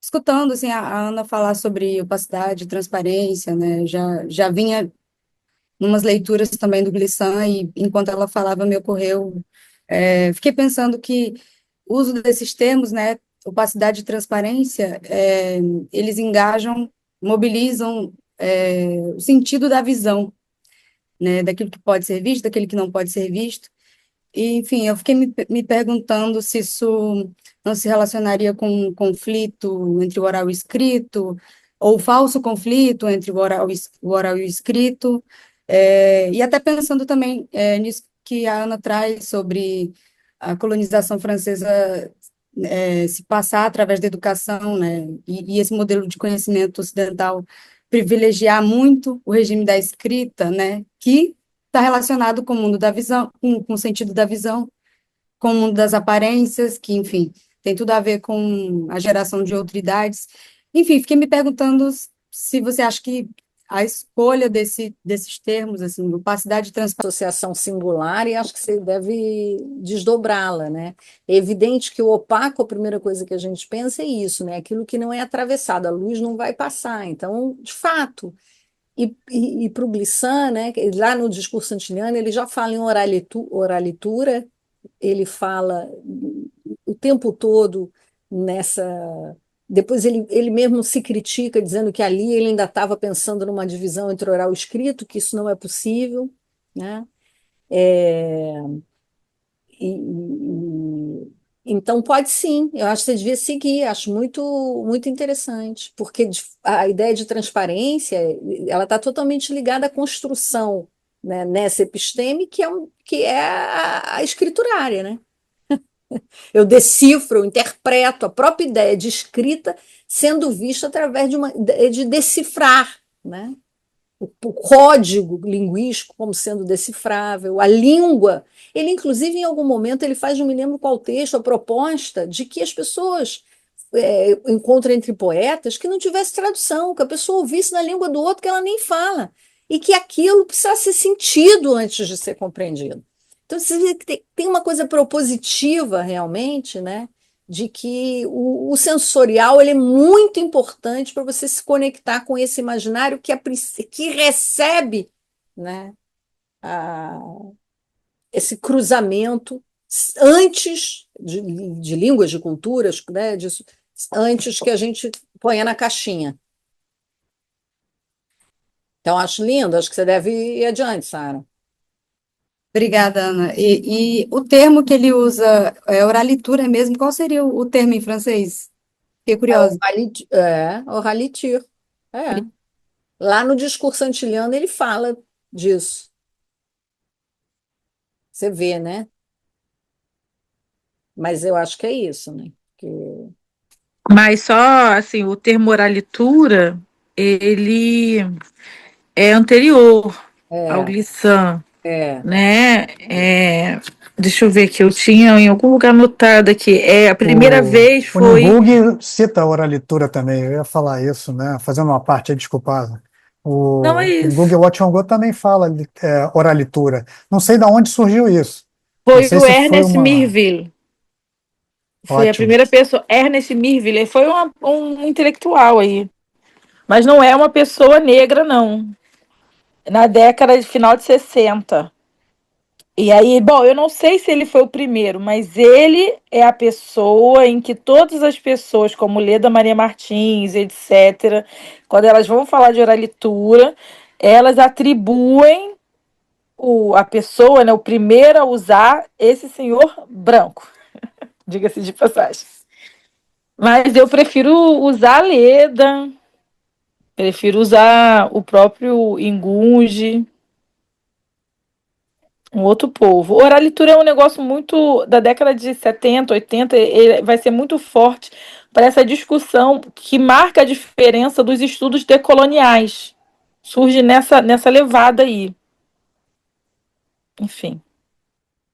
escutando assim, a Ana falar sobre opacidade, transparência, né? Já vinha numas leituras também do Glissant, e enquanto ela falava, me ocorreu, fiquei pensando que o uso desses termos, né, opacidade e transparência, eles engajam, mobilizam o sentido da visão, né, daquilo que pode ser visto, daquele que não pode ser visto. E, enfim, eu fiquei me perguntando se isso não se relacionaria com um conflito entre o oral e o escrito, ou falso conflito entre o oral e o escrito, e até pensando também nisso que a Ana traz sobre a colonização francesa se passar através da educação, né, e esse modelo de conhecimento ocidental privilegiar muito o regime da escrita, né, que está relacionado com o mundo da visão, com o sentido da visão, com o mundo das aparências, que, enfim, tem tudo a ver com a geração de autoridades. Enfim, fiquei me perguntando se você acha que a escolha desses termos, assim, opacidade e transparência. Associação singular, e acho que você deve desdobrá-la, né? É evidente que o opaco, a primeira coisa que a gente pensa é isso, né? Aquilo que não é atravessado, a luz não vai passar. Então, de fato, e para o Glissant, né? Lá no discurso antiliano, ele já fala em oralitura, ele fala o tempo todo nessa. Depois ele mesmo se critica, dizendo que ali ele ainda estava pensando numa divisão entre oral e escrito, que isso não é possível, né? É, então pode sim, eu acho que você devia seguir, acho muito interessante, porque a ideia de transparência, ela está totalmente ligada à construção, né, nessa episteme, que é a escriturária, né? Eu decifro, eu interpreto a própria ideia de escrita sendo vista através de uma ideia de decifrar, né? O código linguístico como sendo decifrável, a língua. Ele, inclusive, em algum momento, ele faz, não me lembro qual texto, a proposta de que as pessoas encontrem entre poetas que não tivesse tradução, que a pessoa ouvisse na língua do outro que ela nem fala, e que aquilo precisasse ser sentido antes de ser compreendido. Então, você vê que tem uma coisa propositiva, realmente, né? De que o sensorial ele é muito importante para você se conectar com esse imaginário que recebe, né, a, esse cruzamento antes de línguas, de culturas, né, disso, antes que a gente ponha na caixinha. Então, acho lindo, acho que você deve ir adiante, Sara. Obrigada, Ana. E o termo que ele usa é oralitura mesmo, qual seria o termo em francês? Fiquei curiosa. Oraliture. É. Lá no discurso antiliano ele fala disso. Você vê, né? Mas eu acho que é isso, né? Que, Mas só, assim, o termo oralitura, ele é anterior ao é, Glissant, é. né? Deixa eu ver que eu tinha em algum lugar anotado aqui. A primeira vez O foi. Ngugi cita a oralitura também, eu ia falar isso, né? Fazendo uma parte aí, desculpada. Não é O isso. Ngugi Wa Thiong'o também fala oralitura. Não sei de onde surgiu isso. Não Foi sei o se foi Ernest uma. Mirville. Foi a Ótimo. primeira pessoa. Ernest Mirville. Ele foi um intelectual aí. Mas não é uma pessoa negra, não. Na década de final de 60. E aí, bom, eu não sei se ele foi o primeiro, mas ele é a pessoa em que todas as pessoas, como Leda Maria Martins, etc., quando elas vão falar de oralitura, elas atribuem a pessoa, né, o primeiro a usar esse senhor branco, diga-se de passagem. Mas eu prefiro usar a Leda, prefiro usar o próprio Ingunge, um outro povo. Oralitura é um negócio muito da década de 70, 80, ele vai ser muito forte para essa discussão que marca a diferença dos estudos decoloniais. Surge nessa levada aí. Enfim.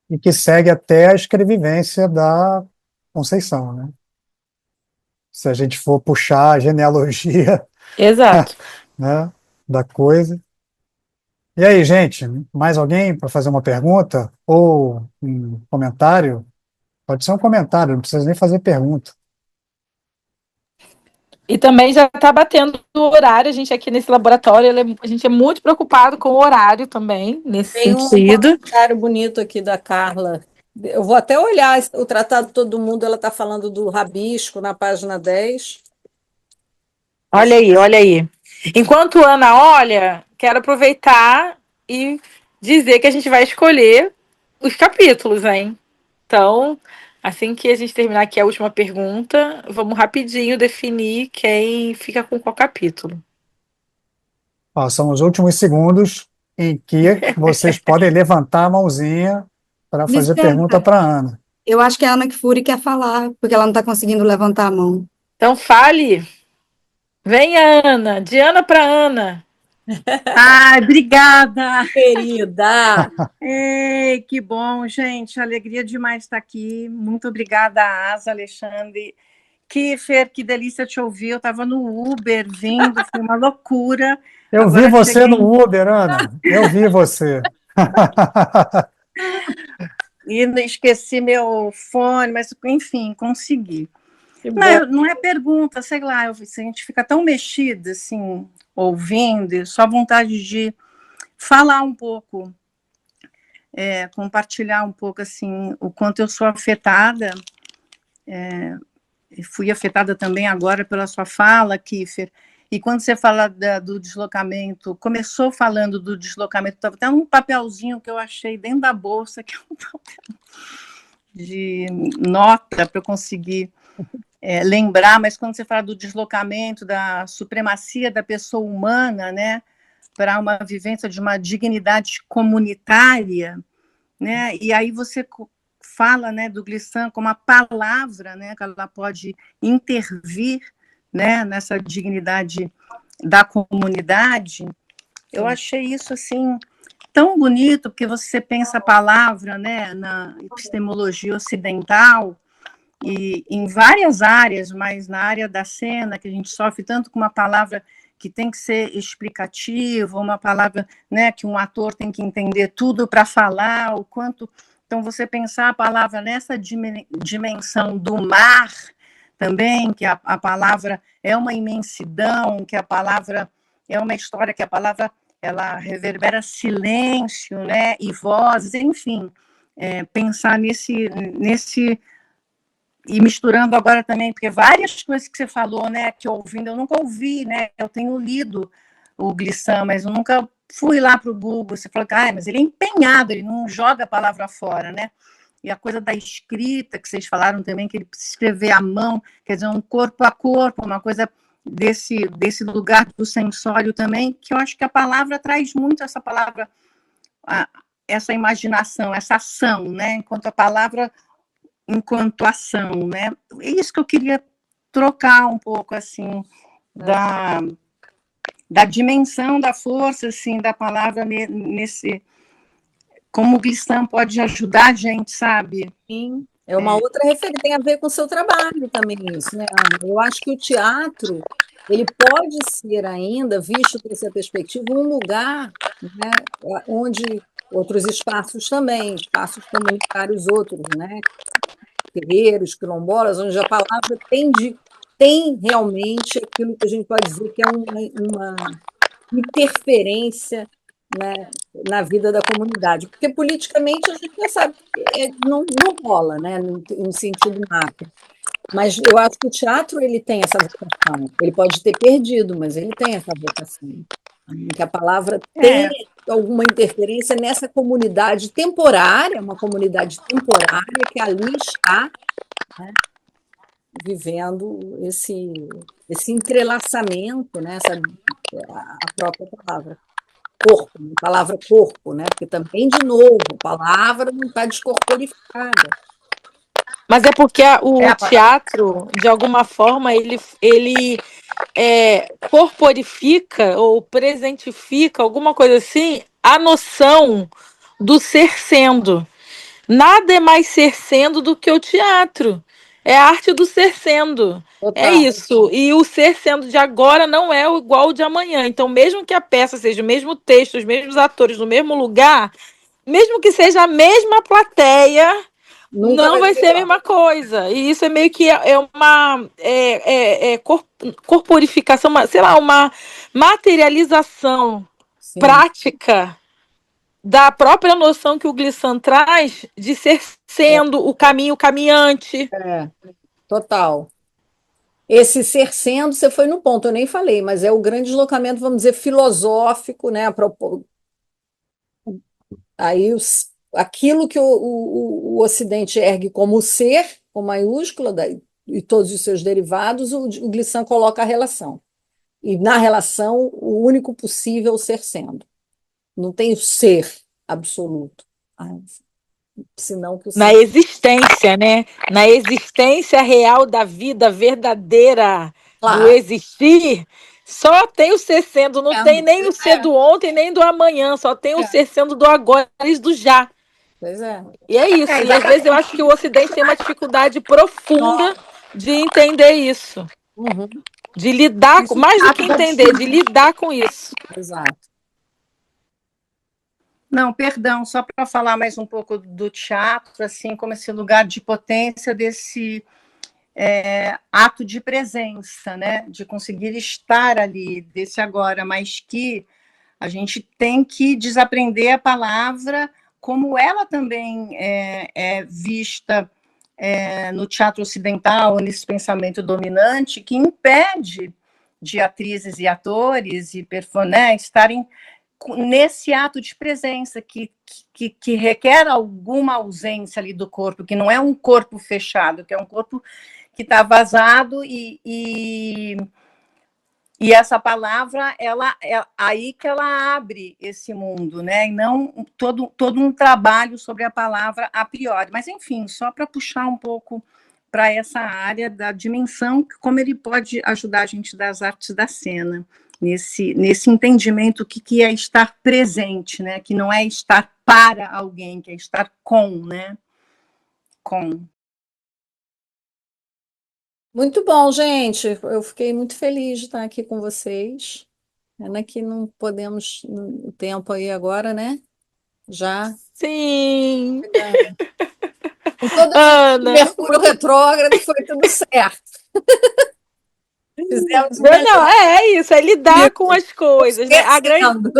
E que segue até a escrevivência da Conceição, né? Se a gente for puxar a genealogia, Exato. né, da coisa. E aí, gente, mais alguém para fazer uma pergunta ou um comentário? Pode ser um comentário, não precisa nem fazer pergunta. E também já está batendo o horário, a gente aqui nesse laboratório, a gente é muito preocupado com o horário também, nesse Tem um sentido. comentário bonito aqui da Carla. Eu vou até olhar o Tratado de Todo Mundo, ela está falando do rabisco na página 10. Olha aí, olha aí. Enquanto a Ana olha, quero aproveitar e dizer que a gente vai escolher os capítulos, hein? Então, assim que a gente terminar aqui a última pergunta, vamos rapidinho definir quem fica com qual capítulo. Ó, são os últimos segundos em que vocês podem levantar a mãozinha para fazer pergunta Licença, para a Ana. eu acho que a Ana Kfouri quer falar, porque ela não está conseguindo levantar a mão. Então, fale. Venha, Ana. De Ana para Ana. Ai, obrigada! Querida, Ei, que bom, gente. Alegria demais estar aqui. Muito obrigada, Asa, Alexandre. Kiffer, que delícia te ouvir. Eu estava no Uber vindo, foi uma loucura. Eu vi Agora você cheguei no Uber, Ana. Eu vi você. e esqueci meu fone, mas enfim, consegui. que bom. Não é pergunta, sei lá, a gente fica tão mexida, assim, ouvindo, e só vontade de falar um pouco, compartilhar um pouco, assim, o quanto eu sou afetada, e fui afetada também agora pela sua fala, Kiffer, e quando você fala do deslocamento, começou falando do deslocamento, estava até um papelzinho que eu achei dentro da bolsa, que é um papel de nota para eu conseguir lembrar, mas quando você fala do deslocamento, da supremacia da pessoa humana, né, para uma vivência de uma dignidade comunitária, né, e aí você fala, né, do Glissant como a palavra, né, que ela pode intervir, né, nessa dignidade da comunidade. Eu achei isso assim tão bonito, porque você pensa a palavra, né, na epistemologia ocidental e em várias áreas, mas na área da cena, que a gente sofre tanto com uma palavra que tem que ser explicativa, uma palavra, né, que um ator tem que entender tudo para falar, o quanto. Então, você pensar a palavra nessa dimensão do mar também, que a palavra é uma imensidão, que a palavra é uma história, que a palavra ela reverbera silêncio, né, e vozes, enfim, pensar nesse e misturando agora também, porque várias coisas que você falou, né, que ouvindo, eu nunca ouvi, né, eu tenho lido o Glissant, mas eu nunca fui lá para o Google, você falou, mas ele é empenhado, ele não joga a palavra fora, né, e a coisa da escrita, que vocês falaram também, que ele precisa escrever à mão, quer dizer, um corpo a corpo, uma coisa desse lugar do sensório também, que eu acho que a palavra traz muito essa palavra, essa imaginação, essa ação, né, enquanto a palavra enquanto ação, né? É isso que eu queria trocar um pouco, assim, da dimensão da força, assim, da palavra nesse... Como o Glissant pode ajudar a gente, sabe? Sim, é uma outra referência, tem a ver com o seu trabalho também isso, né, Ana? Eu acho que o teatro, ele pode ser ainda, visto por essa perspectiva, um lugar, né, onde outros espaços também, espaços comunitários outros, né, terreiros, quilombolas, onde a palavra tem realmente aquilo que a gente pode dizer que é uma interferência, né, na vida da comunidade, porque politicamente a gente já sabe que não rola, né, no sentido macro. Mas eu acho que o teatro ele tem essa vocação. Ele pode ter perdido, mas ele tem essa vocação. Em que a palavra tem alguma interferência nessa comunidade temporária, uma comunidade temporária que ali está, né, vivendo esse entrelaçamento, né, a própria palavra. Corpo, a palavra corpo, né? Porque também, de novo, a palavra não está descorporificada. Mas é porque o teatro, de alguma forma, ele corporifica ou presentifica, alguma coisa assim, a noção do ser sendo. Nada é mais ser sendo do que o teatro. É a arte do ser sendo. Total. É isso. E o ser sendo de agora não é igual ao de amanhã. Então, mesmo que a peça seja o mesmo texto, os mesmos atores no mesmo lugar, mesmo que seja a mesma plateia, Nunca não vai vai ser ser a igual. mesma coisa. E isso é meio que é uma corporificação, sei lá, uma materialização Sim, prática da própria noção que o Glissant traz de ser é, sendo o caminho caminhante. é, total. Esse ser sendo, você foi no ponto, eu nem falei, mas é o grande deslocamento, vamos dizer, filosófico, né? Aí aquilo que o Ocidente ergue como ser, com maiúscula, e todos os seus derivados, o Glissant coloca a relação. E na relação, o único possível é o ser sendo. Não tem o ser absoluto. Ah, senão que o Na ser. existência, né? Na existência real da vida verdadeira do Claro, existir, só tem o ser sendo, não tem sendo. nem o ser do ontem, nem do amanhã, só tem o É, ser sendo do agora e do já. pois é. E é isso. E às vezes eu acho que o Ocidente tem uma dificuldade profunda Nossa. de entender isso, Uhum, de lidar com, Isso mais do que trata da entender, de lidar com isso. exato. Não, perdão, só para falar mais um pouco do teatro, assim, como esse lugar de potência desse ato de presença, né? De conseguir estar ali, desse agora, mas que a gente tem que desaprender a palavra como ela também é vista no teatro ocidental, nesse pensamento dominante, que impede de atrizes e atores e performances estarem nesse ato de presença que requer alguma ausência ali do corpo, que não é um corpo fechado, que é um corpo que está vazado e essa palavra, ela é aí que ela abre esse mundo, né? E não todo um trabalho sobre a palavra a priori. Mas, enfim, só para puxar um pouco para essa área da dimensão, como ele pode ajudar a gente das artes da cena, nesse entendimento que é estar presente, né? Que não é estar para alguém, que é estar com, né? Com. Muito bom, gente. Eu fiquei muito feliz de estar aqui com vocês. Pena que não podemos o tempo aí agora, né? Já. Sim, Com todo esse Ana. Mercúrio retrógrado, foi tudo certo. Fizemos o Não, melhor é isso, é lidar com possível, as coisas, né? esquecendo.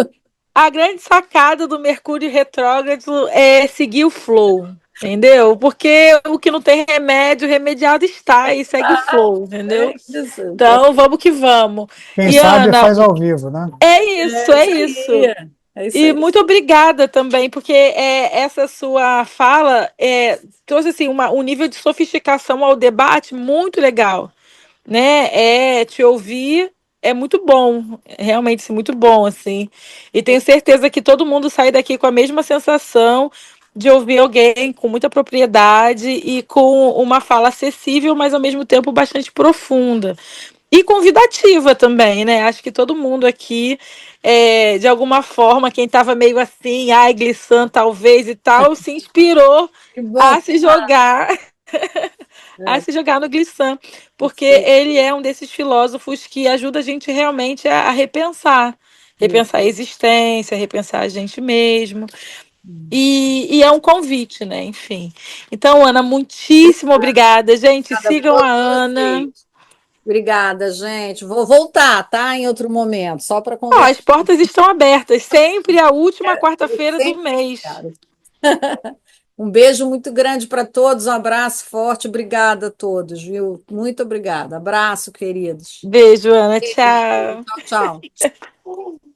A grande sacada do Mercúrio retrógrado é seguir o flow, entendeu? Porque o que não tem remédio, remediado está e segue o flow, É entendeu? isso. Então, vamos que vamos. Quem E sabe Ana, faz ao vivo, né? é isso, É é isso isso. aí. É isso E aí. muito obrigada também, porque essa sua fala trouxe assim, um nível de sofisticação ao debate muito legal, né? Te ouvir é muito bom, realmente assim, muito bom, assim. E tenho certeza que todo mundo sai daqui com a mesma sensação de ouvir alguém com muita propriedade e com uma fala acessível, mas ao mesmo tempo bastante profunda. E convidativa também, né? Acho que todo mundo aqui, de alguma forma, quem estava meio assim, ai, Glissant talvez e tal, se inspirou Que bom. a se jogar a É, se jogar no Glissant, porque perfeito. ele é um desses filósofos que ajuda a gente realmente a repensar, Isso. repensar a existência, repensar a gente mesmo. E é um convite, né? Enfim. Então, Ana, muitíssimo obrigada. Gente, Obrigada a sigam a todos Ana. vocês. Obrigada, gente. Vou voltar, tá? Em outro momento, só para Ó, conversar. as portas estão abertas, sempre a última Eu quarta-feira do sempre mês. quero. Um beijo muito grande para todos, um abraço forte. Obrigada a todos, viu? Muito obrigada. Abraço, queridos. Beijo, Ana. Tchau. Tchau, tchau.